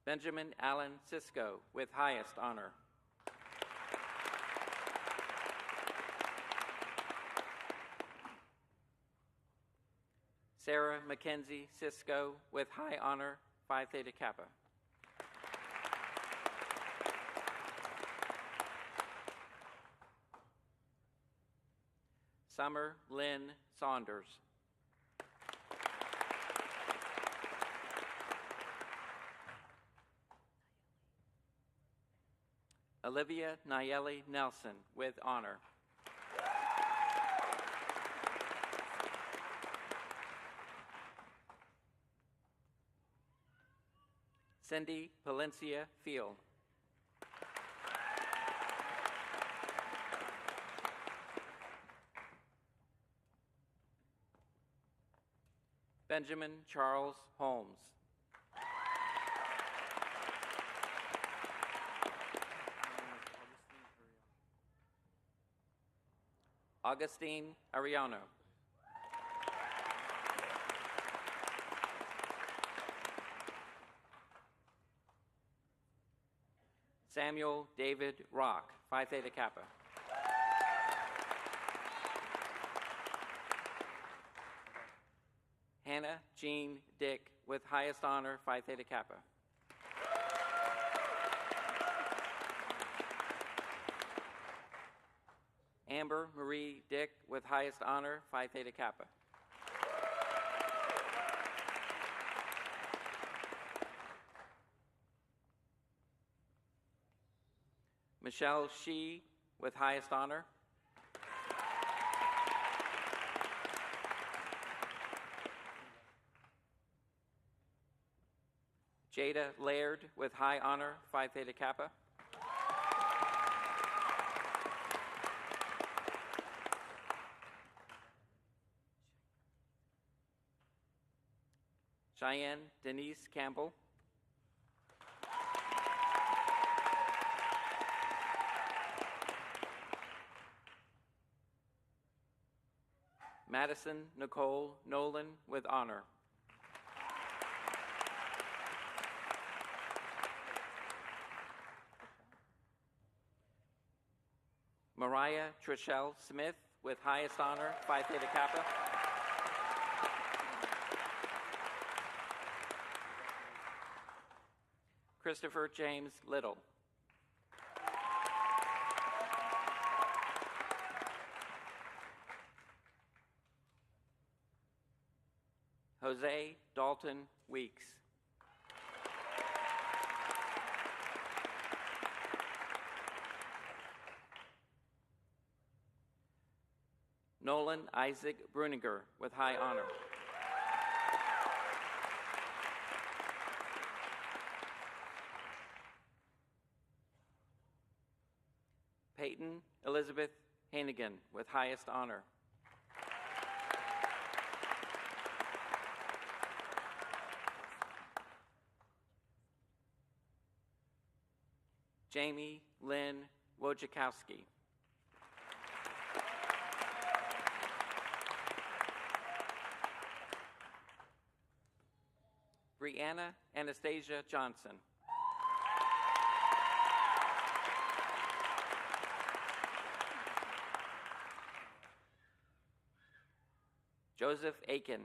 Benjamin Allen Cisco, with highest honor. Sarah Mackenzie Cisco, with high honor, Phi Theta Kappa. Summer Lynn Saunders. Olivia Nayeli Nelson, with honor. Cindy Palencia Field. Benjamin Charles Holmes. Augustine Ariano. Samuel David Rock, Phi Theta Kappa. Hannah Jean Dick, with highest honor, Phi Theta Kappa. Amber Marie Dick with highest honor, Phi Theta Kappa. Michelle Shee with highest honor. Jada Laird with high honor, Phi Theta Kappa. Cheyenne Denise Campbell. Madison Nicole Nolan with honor. Mariah Trishelle Smith with highest honor, Phi Theta Kappa. Christopher James Little. Jose Dalton Weeks. Nolan Isaac Bruniger with high honor. Peyton Elizabeth Hannigan with highest honor. Jamie Lynn Wojciechowski. Brianna Anastasia Johnson. Joseph Aiken.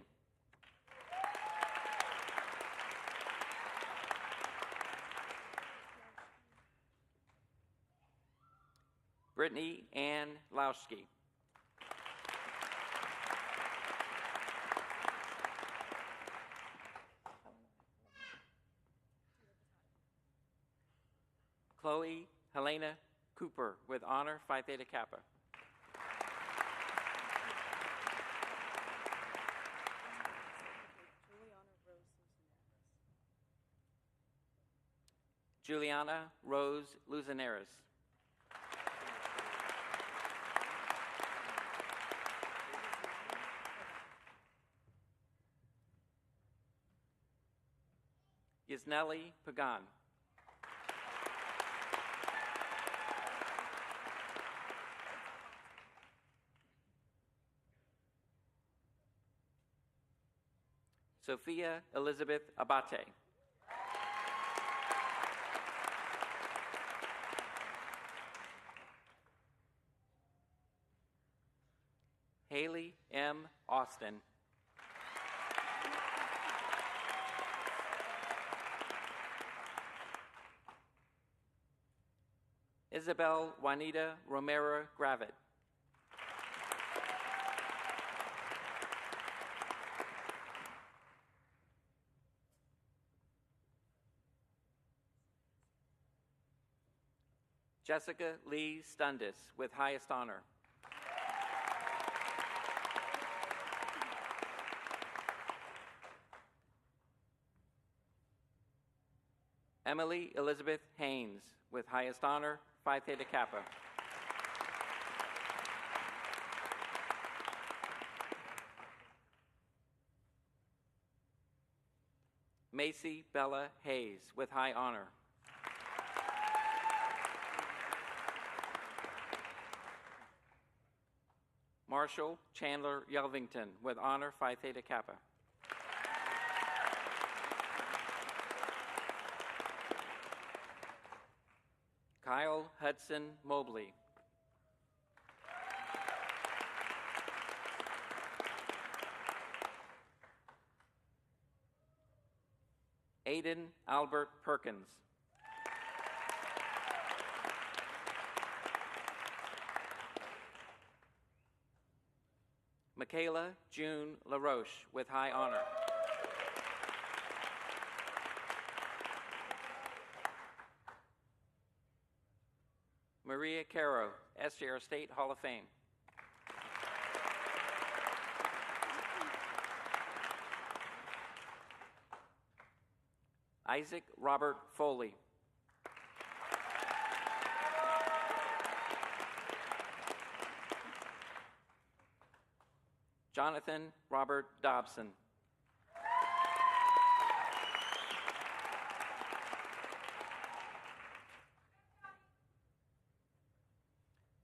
Brittany Ann Lauschke. Chloe Helena Cooper with honor, Phi Theta Kappa. Juliana Rose Luzanares. Yisneli Pagan. Sophia Elizabeth Abate. Haley M. Austin. Isabel Juanita Romero Gravitt. Jessica Lee Stundis with highest honor. Emily Elizabeth Haynes with highest honor, Phi Theta Kappa. Macy Bella Hayes with high honor. Marshall Chandler Yelvington with honor, Phi Theta Kappa. Kyle Hudson Mobley. Aiden Albert Perkins. Michaela June LaRoche with high honor. Maria Caro, SJR State Hall of Fame. Isaac Robert Foley. Jonathan Robert Dobson.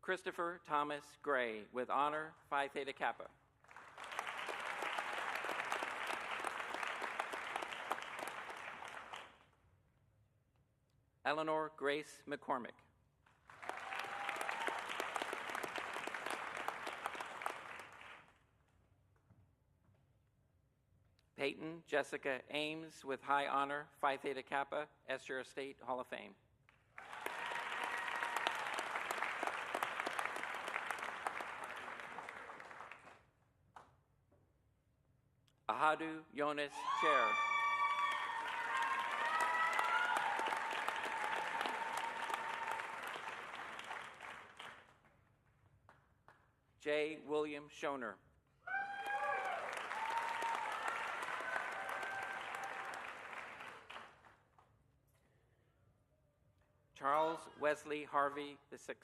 Christopher Thomas Gray with honor, Phi Theta Kappa. Eleanor Grace McCormick. Peyton Jessica Ames with high honor, Phi Theta Kappa, SJR State Hall of Fame. Ahadu Jonas Chair. J. William Schoner. Charles Wesley Harvey VI.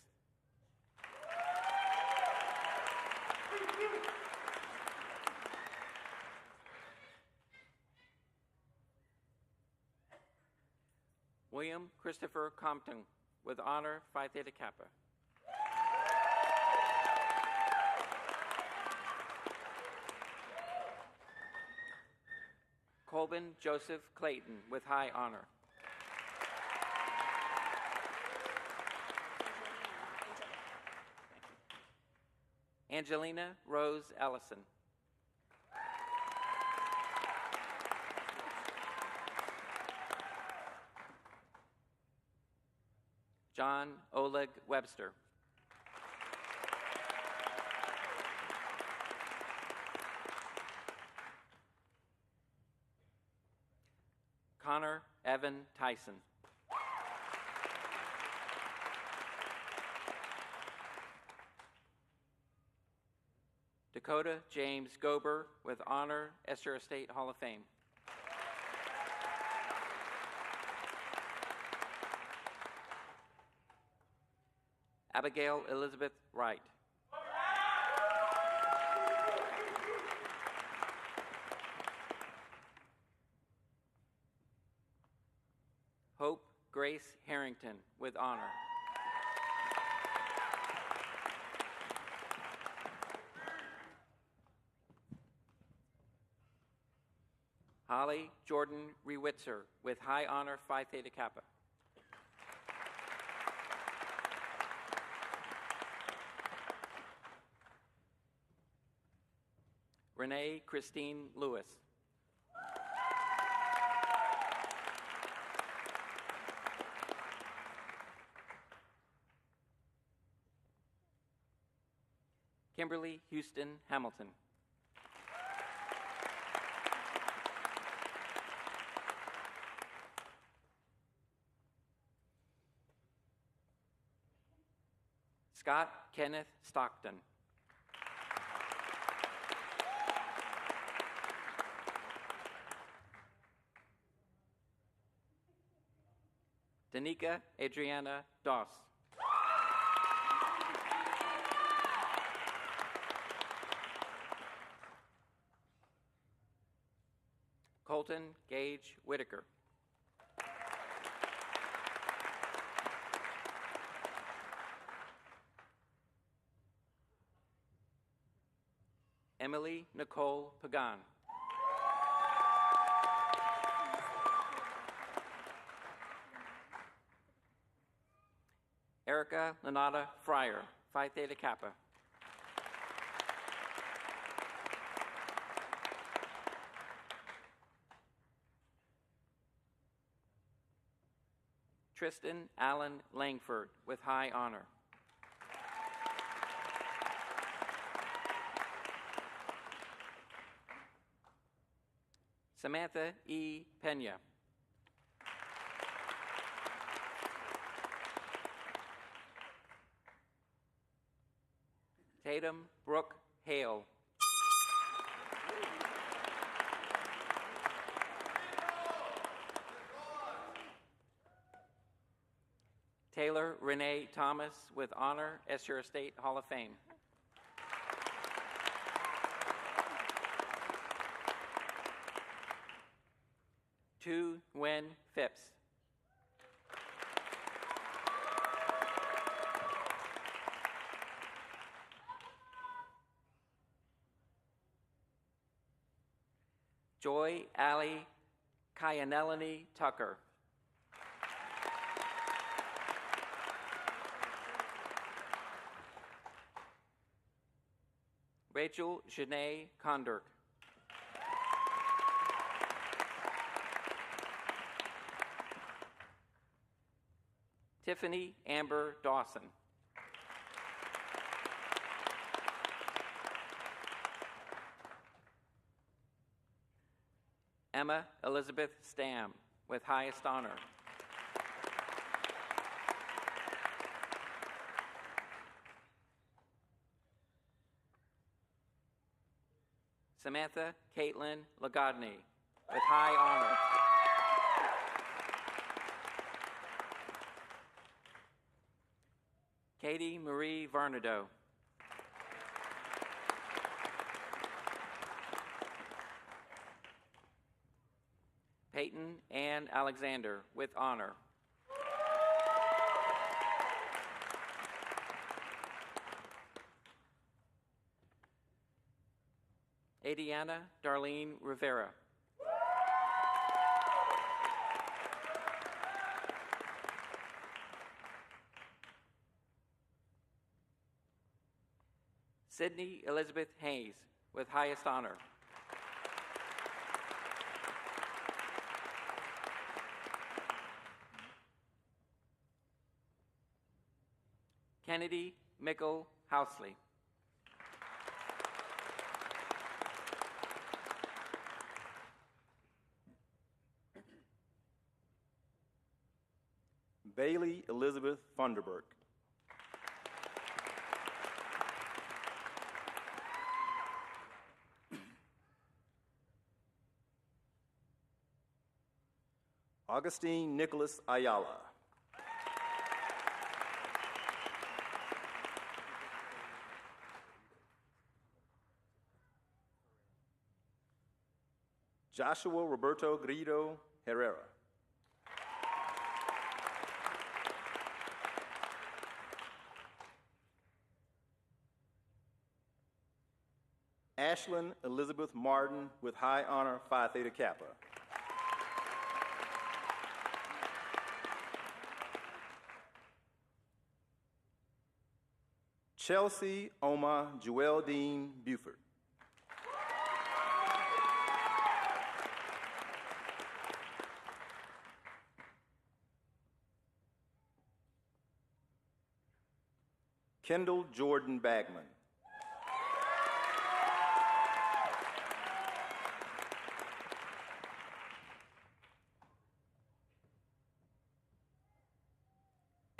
William Christopher Compton with honor, Phi Theta Kappa. Colvin Joseph Clayton with high honor. Angelina Rose Ellison. John Oleg Webster. Connor Evan Tyson. Dakota James Gober with honor, SJR State Hall of Fame. Abigail Elizabeth Wright. Hope Grace Harrington with honor. Holly Jordan Rewitzer with high honor, Phi Theta Kappa. Renee Christine Lewis. Kimberly Houston Hamilton. Scott Kenneth Stockton. Danica Adriana Doss. Colton Gage Whitaker. Emily Nicole Pagan. Erica Lenata Fryer, Phi Theta Kappa. Tristan Allen Langford with high honor. Samantha E. Pena. Tatum Brooke Hale. Taylor Renee Thomas with honor, SJR State Hall of Fame. Tu Nguyen Phipps. Joy Allie Kyanelani Tucker. Rachel Janae Kondirk. Tiffany Amber Dawson. Emma Elizabeth Stam with highest honor. Samantha Caitlin Lagodny with high honor. Katie Marie Varnado. Peyton Ann Alexander with honor. Adiana Darlene Rivera. Sydney Elizabeth Hayes with highest honor. Kennedy Mickle Housley. Bailey Elizabeth Funderburk. Augustine Nicholas Ayala. Joshua Roberto Grillo Herrera. Ashlyn Elizabeth Martin with high honor Phi Theta Kappa. Chelsea Oma Joeldine Buford. Kendall Jordan Bagman.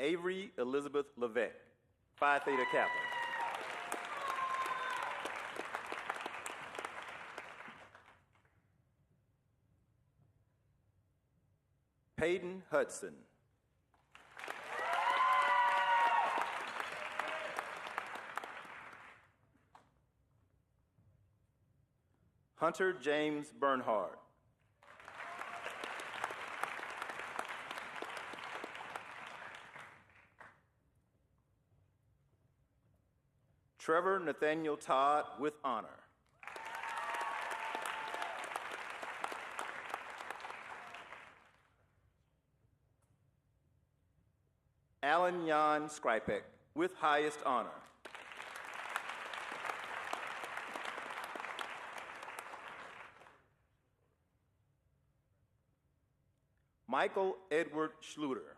Avery Elizabeth Levesque, Phi Theta Kappa. Peyton Hudson. Hunter James Bernhard. Trevor Nathaniel Todd with honor. Alan Jan Skripek with highest honor. Michael Edward Schluter.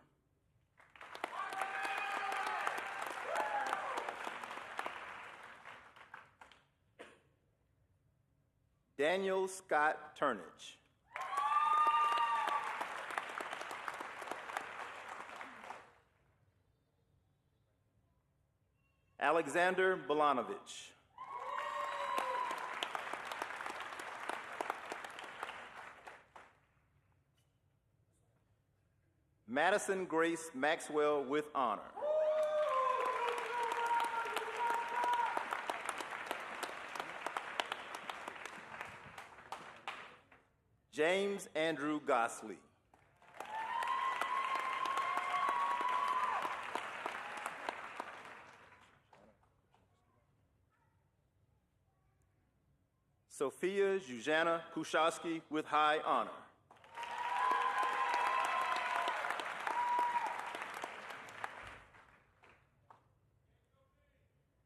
Daniel Scott Turnage. Alexander Bolanovich. Madison Grace Maxwell with honor. James Andrew Gosley. Sophia Zuzana Kushowski with high honor.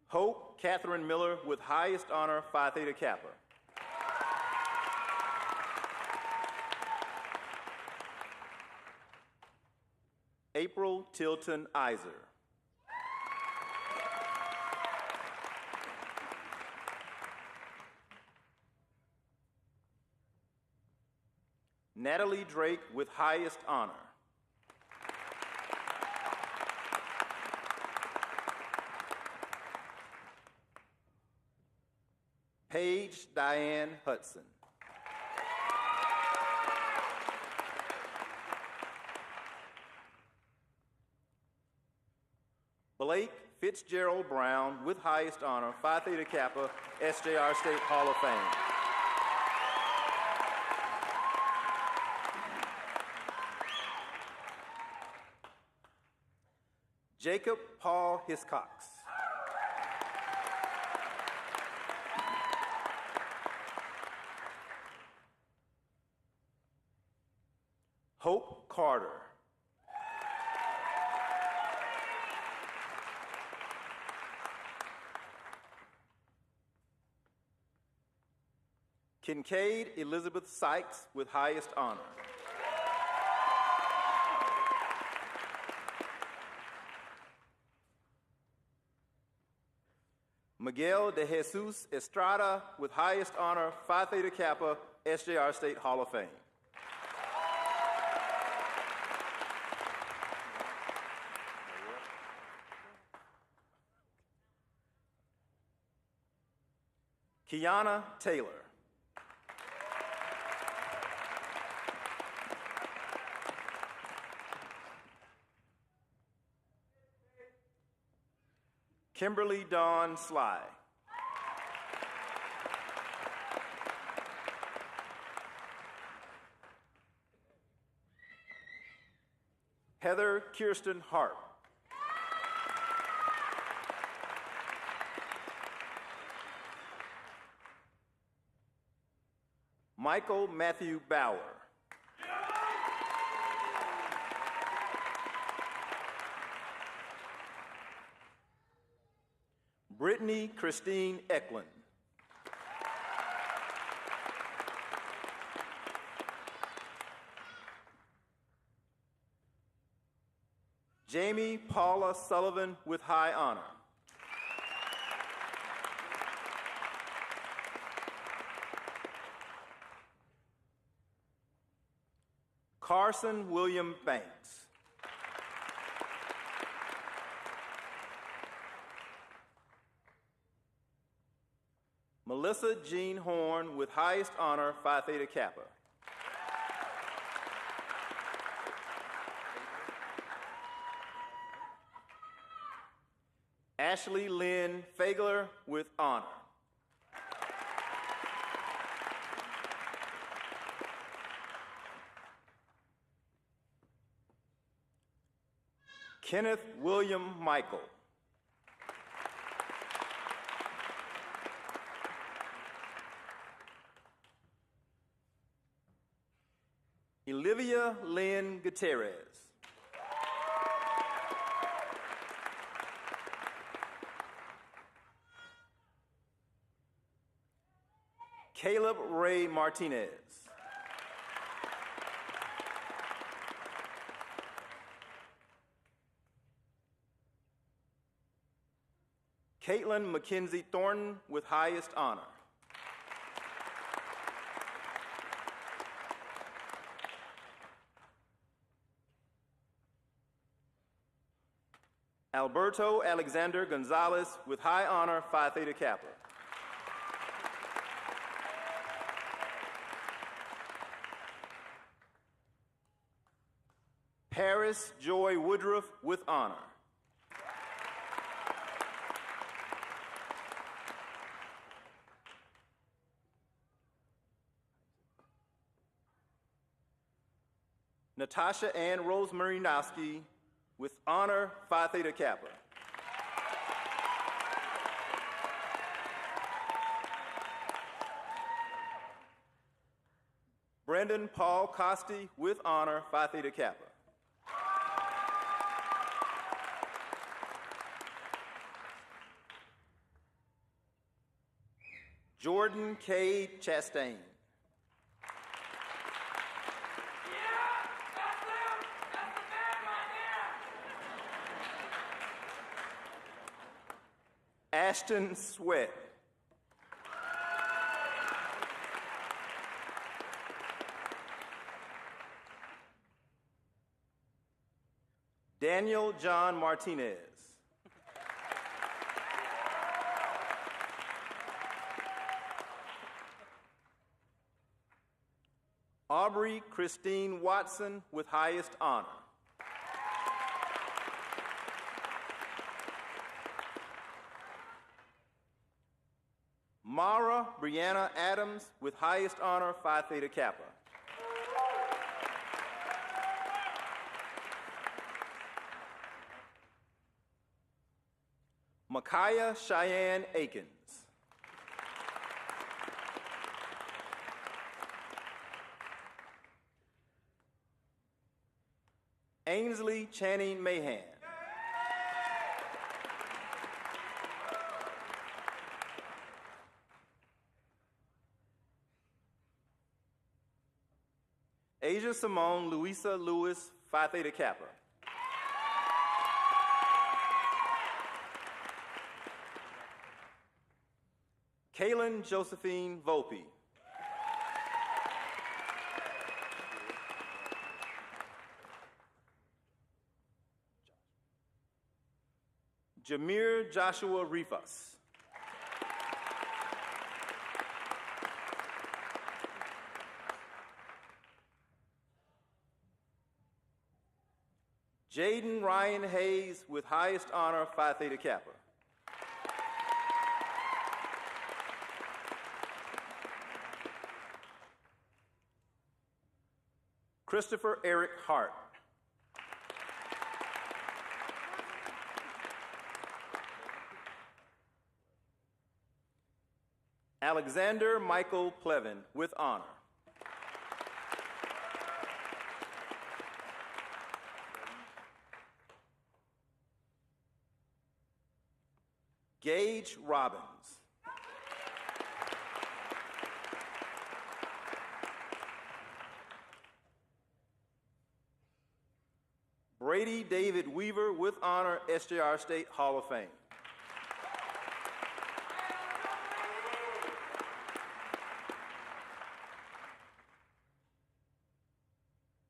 Hope Catherine Miller with highest honor, Phi Theta Kappa. April Tilton Iser. Natalie Drake with highest honor. Paige Diane Hudson. Blake Fitzgerald Brown with highest honor, Phi Theta Kappa, SJR State Hall of Fame. Jacob Paul Hiscox. Hope Carter. Kincaid Elizabeth Sykes with highest honor. Miguel de Jesus Estrada with highest honor, Phi Theta Kappa, SJR State Hall of Fame. Kiana Taylor. Kimberly Dawn Sly. Heather Kirsten Hart. Michael Matthew Bauer. Brittany Christine Eklund. Jamie Paula Sullivan with high honor. Carson William Banks. Melissa Jean Horn with highest honor, Phi Theta Kappa. Ashley Lynn Fagler with honor. Kenneth William Michael. Olivia Lynn Gutierrez. Caleb Ray Martinez. Caitlin Mackenzie Thornton with highest honor. Alberto Alexander Gonzalez with high honor, Phi Theta Kappa. Paris Joy Woodruff with honor. Natasha Ann Rosemary Nowski with honor, Phi Theta Kappa. Brendan Paul Costi with honor, Phi Theta Kappa. Jordan K. Chastain. Ashton Sweat. Daniel John Martinez. Aubrey Christine Watson with highest honor. Mara Brianna Adams with highest honor, Phi Theta Kappa. Micaiah Cheyenne Akins. Ainsley Channing Mahan. Asia Simone Louisa Lewis, Phi Theta Kappa. Kaylin Josephine Volpe. Jameer Joshua Rifas. Jaden Ryan Hayes with highest honor, Phi Theta Kappa. Christopher Eric Hart. Alexander Michael Plevin with honor. Gage Robbins. Brady David Weaver with honor, SJR State Hall of Fame.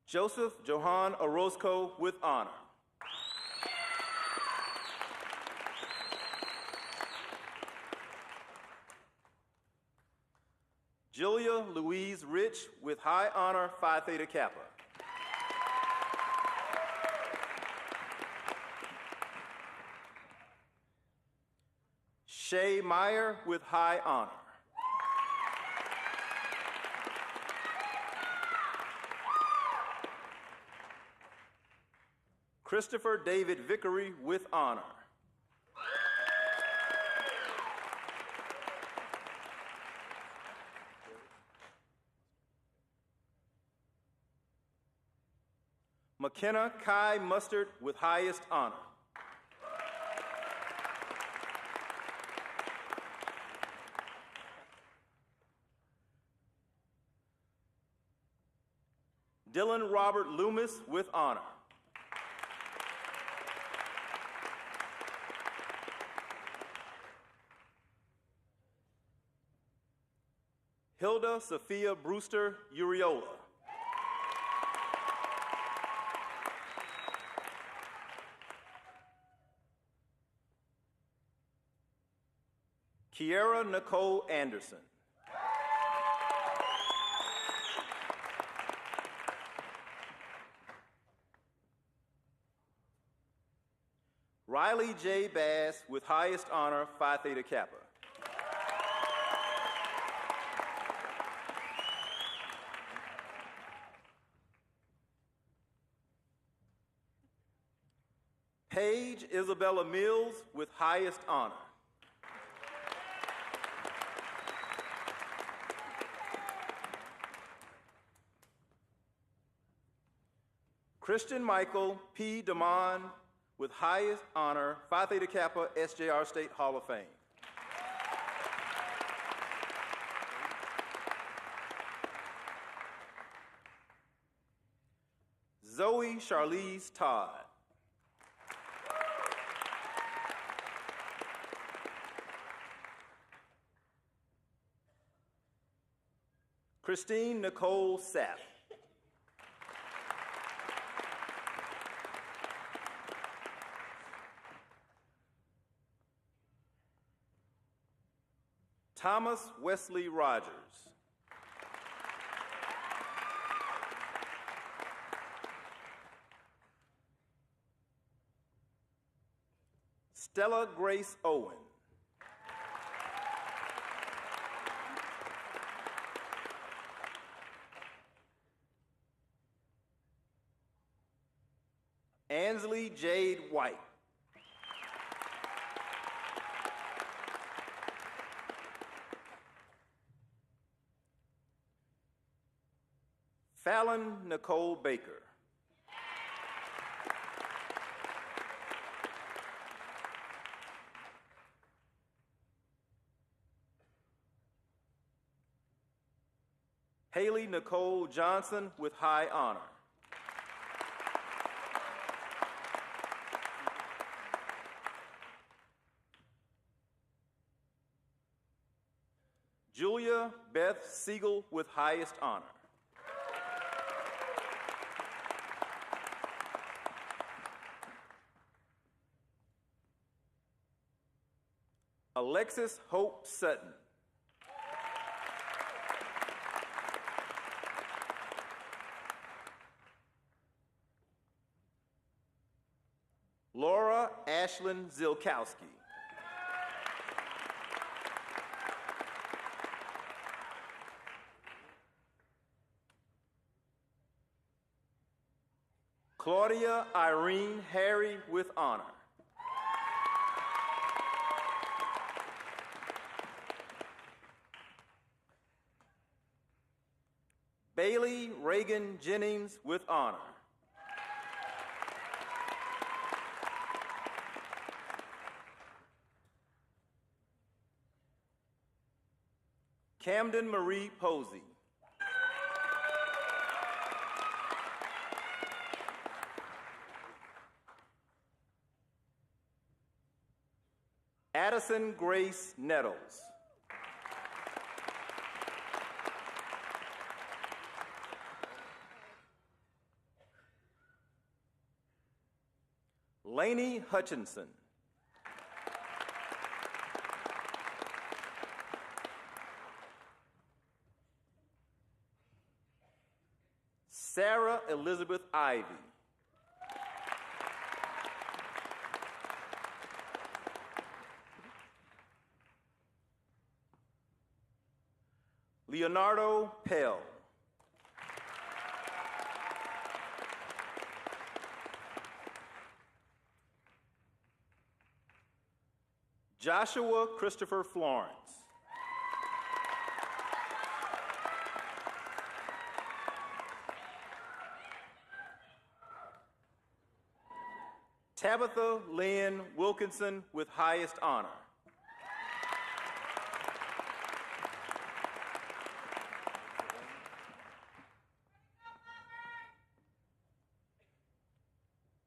Joseph Johan Orozco with honor. Julia Louise Rich with high honor, Phi Theta Kappa. Shay Meyer with high honor. Christopher David Vickery with honor. McKenna Kai Mustard with highest honor. Dylan Robert Loomis with honor. Hilda Sophia Brewster Uriola. Kiera Nicole Anderson. Riley J. Bass with highest honor, Phi Theta Kappa. Paige Isabella Mills with highest honor. Christian Michael P. Damon with highest honor, Phi Theta Kappa SJR State Hall of Fame. Zoe Charlize Todd. Christine Nicole Sapp. Thomas Wesley Rogers. Stella Grace Owen. Ansley Jade White. Fallon Nicole Baker. Haley Nicole Johnson with high honor. Julia Beth Siegel with highest honor. Alexis Hope Sutton. Laura Ashlyn Zilkowski. Claudia Irene Harry with honor. Bailey Reagan Jennings with honor. Camden Marie Posey. Addison Grace Nettles. Lainey Hutchinson. Sarah Elizabeth Ivy. Leonardo Pell. Joshua Christopher Florence. Tabitha Lynn Wilkinson with highest honor.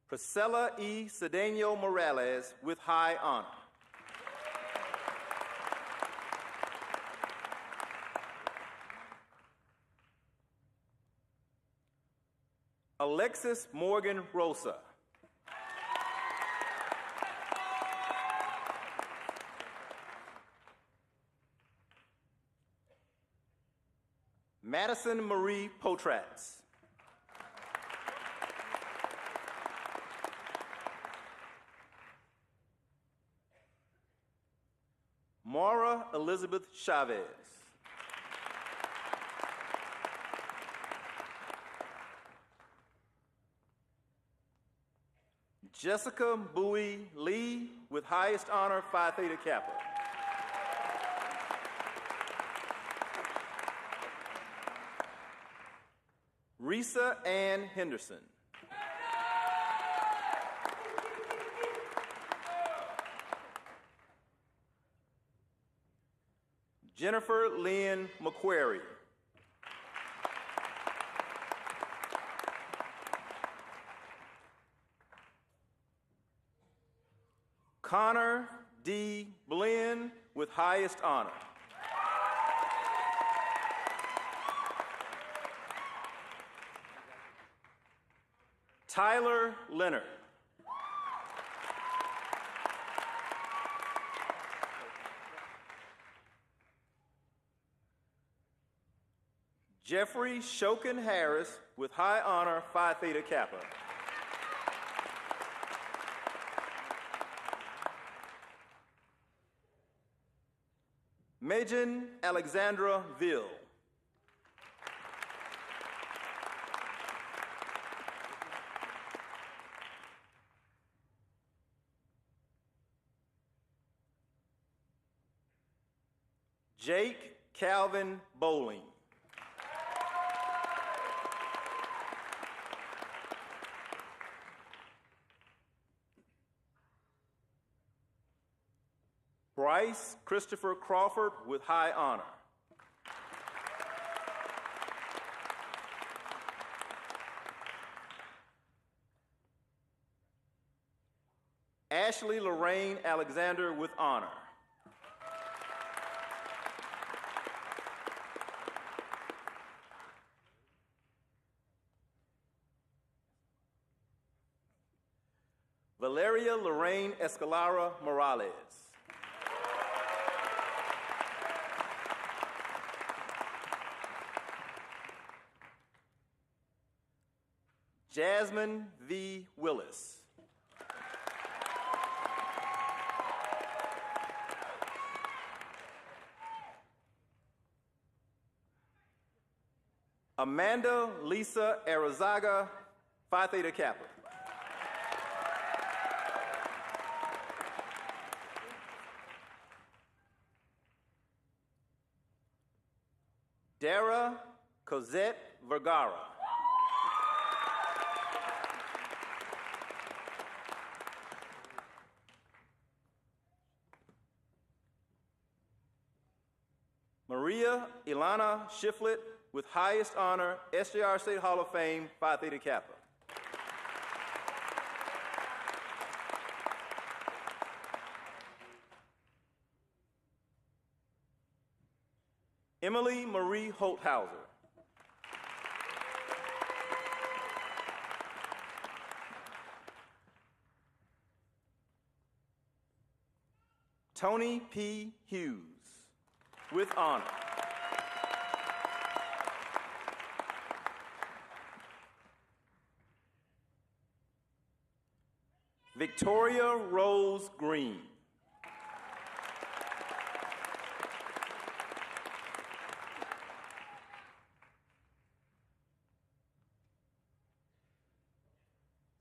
Priscilla E. Cedeno Morales with high honor. Alexis Morgan Rosa. Madison Marie Potratz. Maura Elizabeth Chavez. Jessica Bowie Lee with highest honor, Phi Theta Kappa. Risa Ann Henderson. Jennifer Lynn McQuarrie. Connor D. Blinn with highest honor. Tyler Leonard. Jeffrey Shokin Harris with high honor, Phi Theta Kappa. Megan Alexandra Ville. Jake Calvin Bowling. Bryce Christopher Crawford with high honor. Ashley Lorraine Alexander with honor. Valeria Lorraine Escalara Morales. Jasmine V. Willis. Amanda Lisa Arizaga, Phi Theta Kappa. Dara Cosette Vergara. Maria Ilana Shiflett with highest honor, SJR State Hall of Fame, Phi Theta Kappa. Emily Marie Holthauser. Tony P. Hughes with honor. Victoria Rose Green.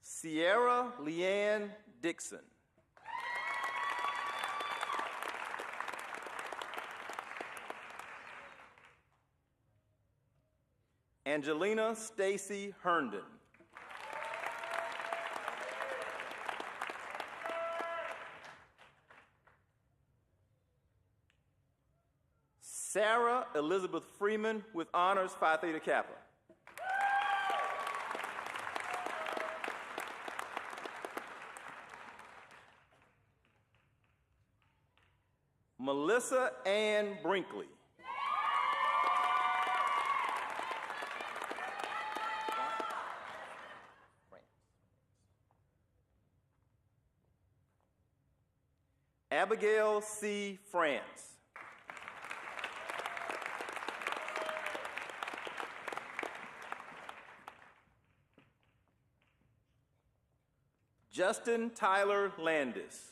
Sierra Leanne Dixon. Angelina Stacy Herndon. Sarah Elizabeth Freeman with honors, Phi Theta Kappa. Melissa Ann Brinkley. Abigail C. France. Justin Tyler Landis.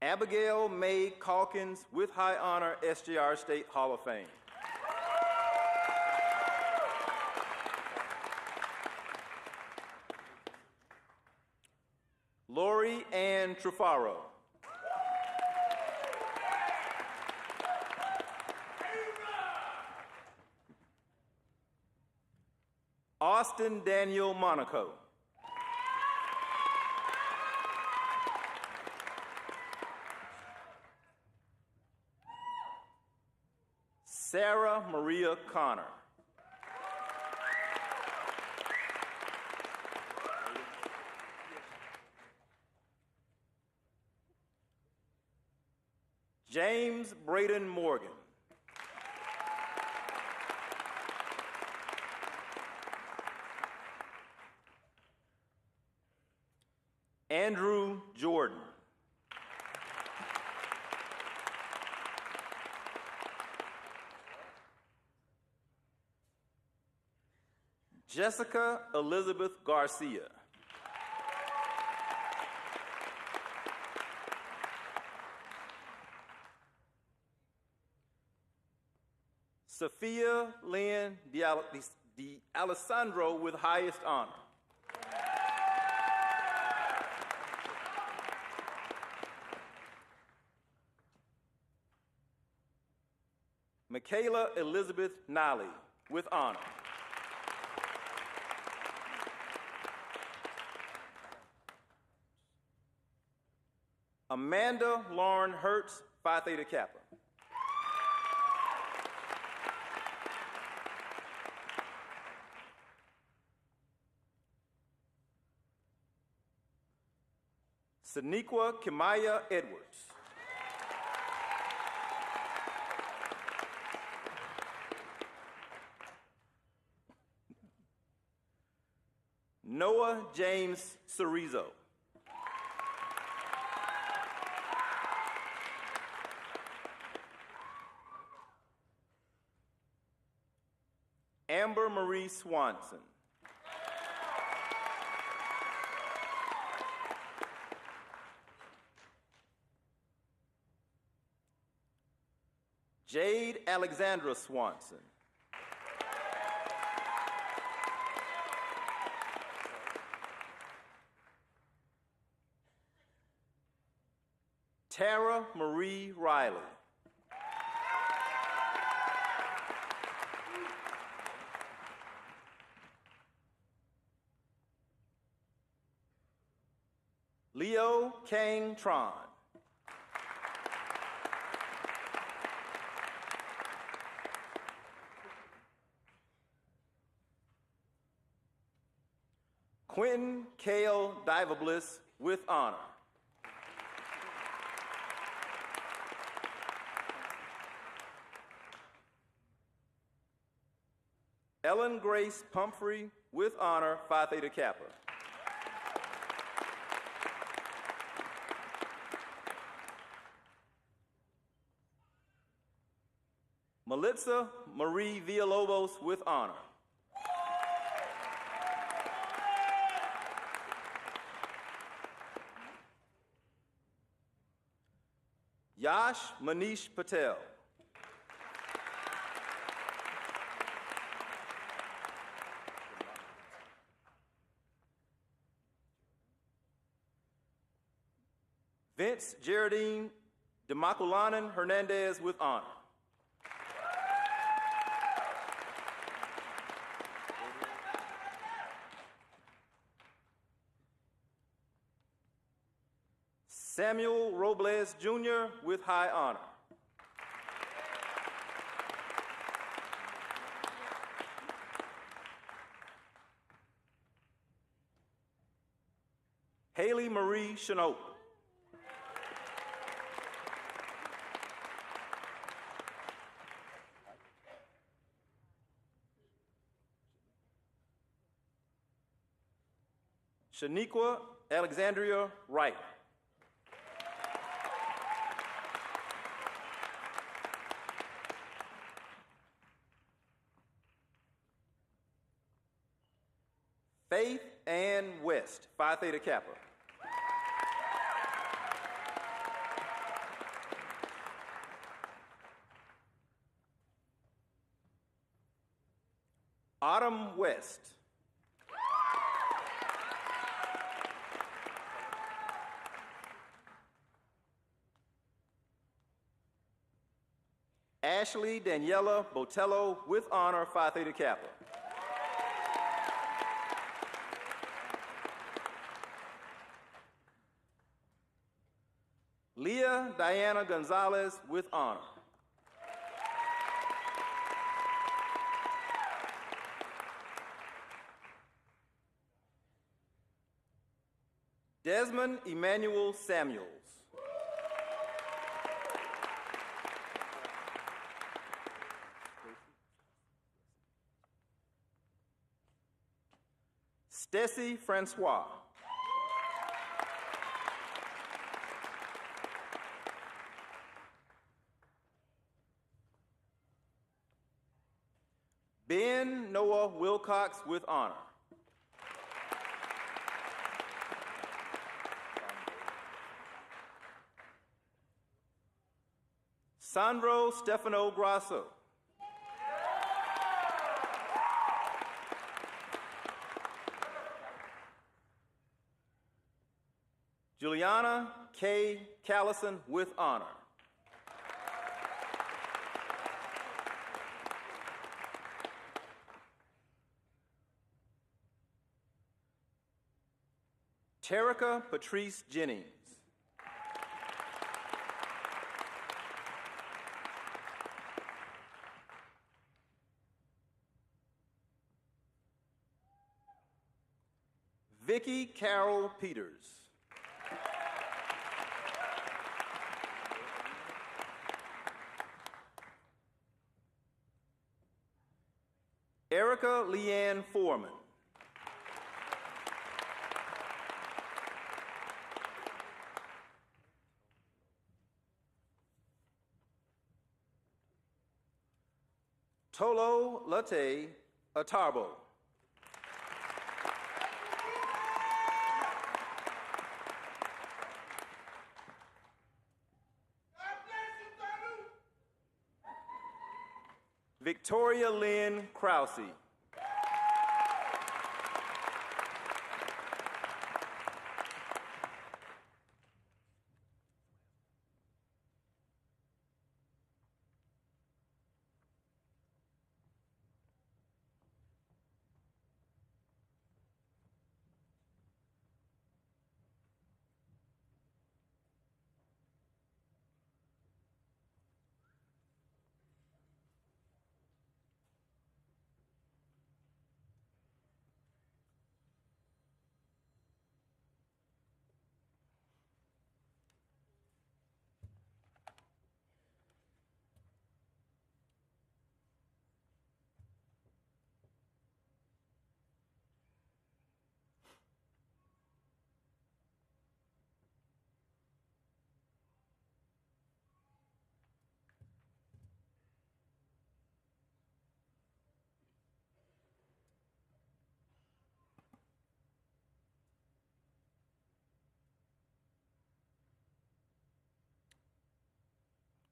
Abigail Mae Calkins with high honor, SJR State Hall of Fame. Lori Ann Trufaro. Austin Daniel Monaco. Sarah Maria Connor. James Braden Morgan. Andrew Jordan. Jessica Elizabeth Garcia. Sophia Lynn D'Alessandro with highest honor. Michaela Elizabeth Nally with honor. Amanda Lauren Hertz, Phi Theta Kappa. Saniqua Kimaya Edwards. Noah James Cerezo. Amber Marie Swanson. Jade Alexandra Swanson. Tara Marie Riley. Leo Kang Tron. Quentin Kale Divabliss with honor. Ellen Grace Pumphrey with honor, Phi Theta Kappa. Melitza Marie Villalobos with honor. Yash Manish Patel. Vince Geraldine Demakulanan Hernandez with honor. Samuel Robles Jr. with high honor. Haley Marie Chenault. Shaniqua Alexandria Wright. Faith Ann West, Phi Theta Kappa. Autumn West. Ashley Daniela Botello, with honor, Phi Theta Kappa. Leah Diana Gonzalez, with honor. Desmond Emmanuel Samuels. Stacey Francois. Ben Noah Wilcox, with honor. Sandro Stefano Grasso. Juliana K. Callison, with honor. Terica Patrice Jennings. Vicky Carol Peters. Erica Leanne Foreman. Tolo Late Atarbo. Victoria Lynn Krause.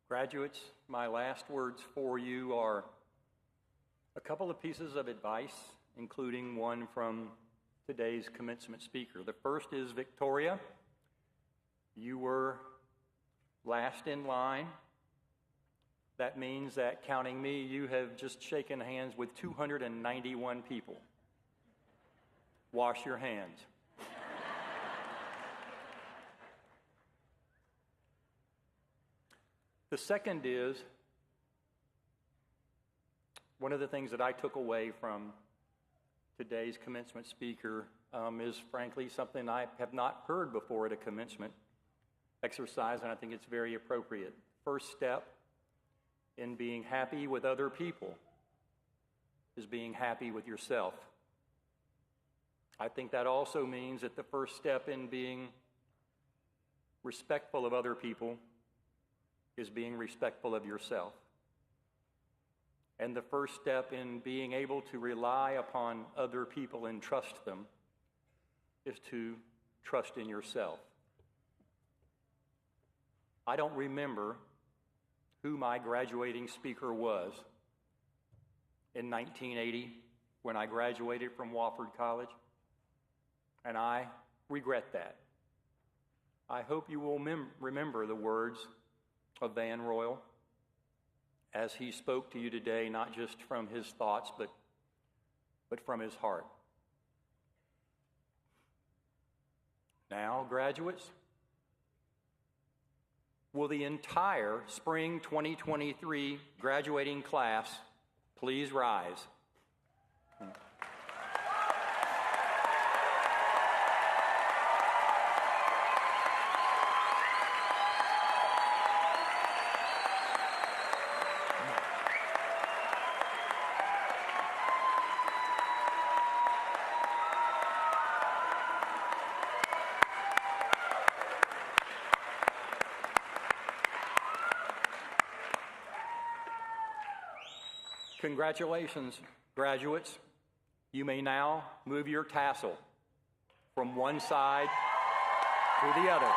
Graduates, my last words for you are a couple of pieces of advice, including one from today's commencement speaker. The first is Victoria. You were last in line. That means that, counting me, you have just shaken hands with 291 people. Wash your hands. The second is, one of the things that I took away from today's commencement speaker is frankly something I have not heard before at a commencement exercise, and I think it's very appropriate. First step in being happy with other people is being happy with yourself. I think that also means that the first step in being respectful of other people is being respectful of yourself. And the first step in being able to rely upon other people and trust them is to trust in yourself. I don't remember who my graduating speaker was in 1980 when I graduated from Wofford College, and I regret that. I hope you will remember the words of Van Royal as he spoke to you today, not just from his thoughts, but from his heart. Now, graduates, will the entire spring 2023 graduating class please rise? Congratulations, graduates. You may now move your tassel from one side to the other. All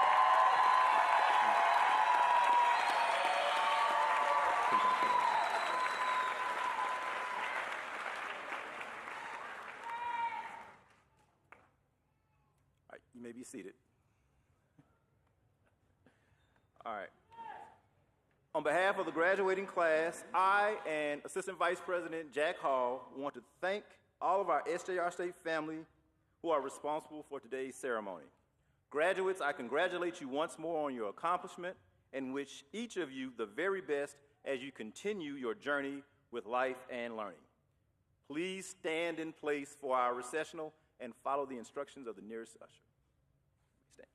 right, you may be seated. All right. On behalf of the graduating class, I and Assistant Vice President Jack Hall want to thank all of our SJR State family who are responsible for today's ceremony. Graduates, I congratulate you once more on your accomplishment and wish each of you the very best as you continue your journey with life and learning. Please stand in place for our recessional and follow the instructions of the nearest usher. Stand.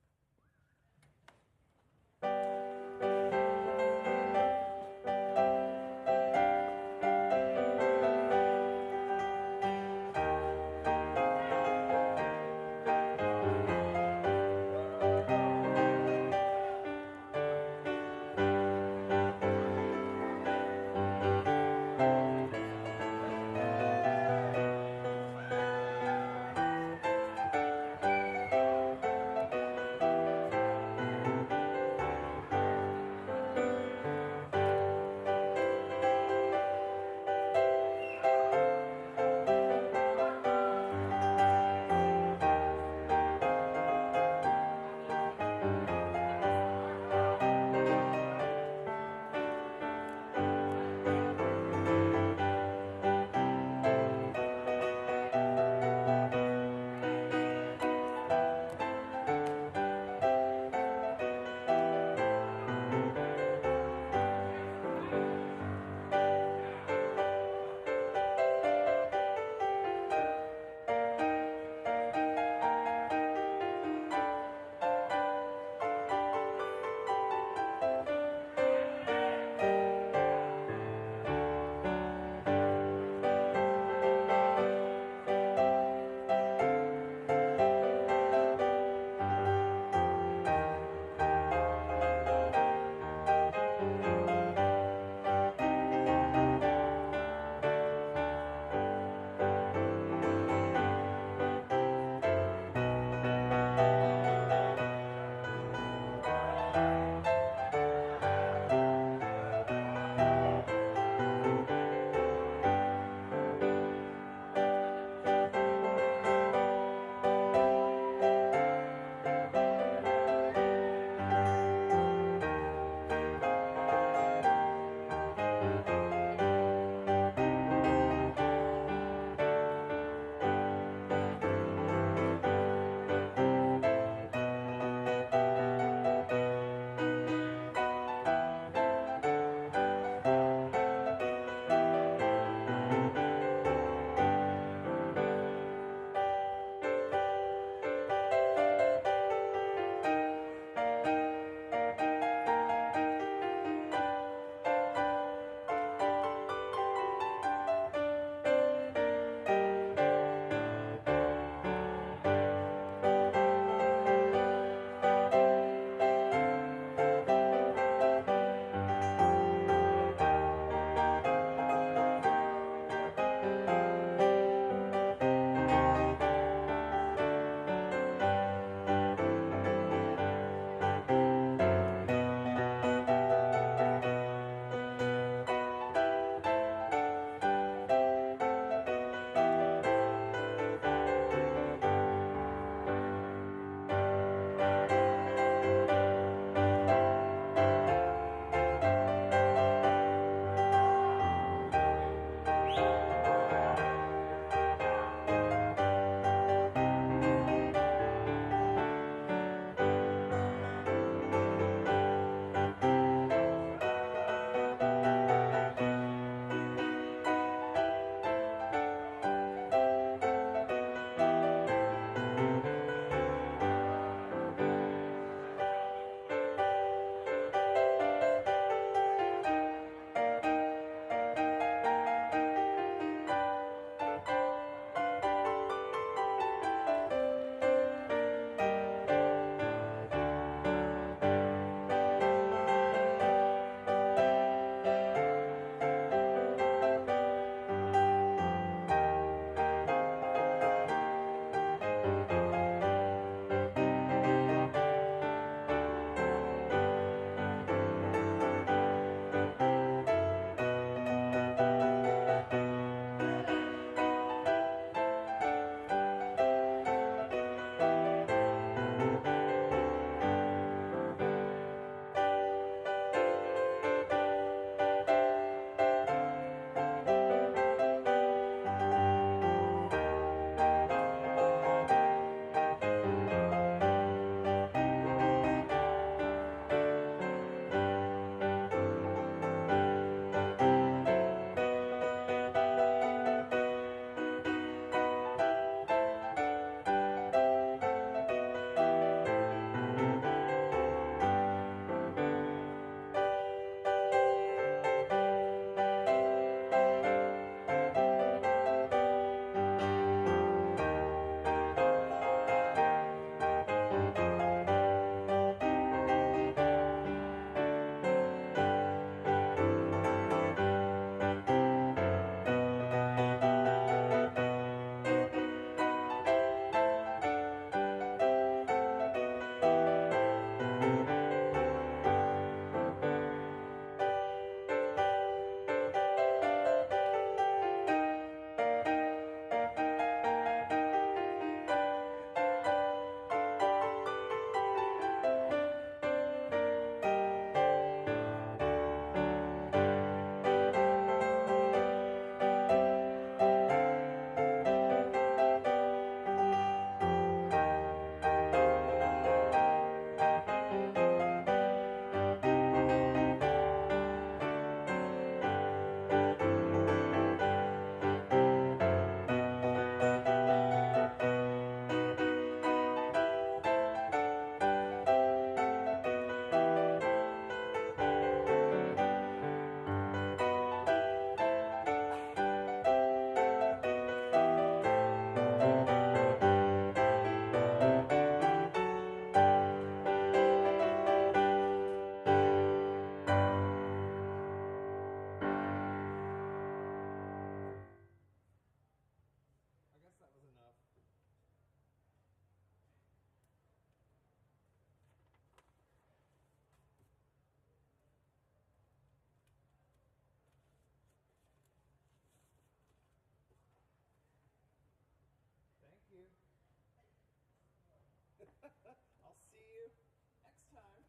time.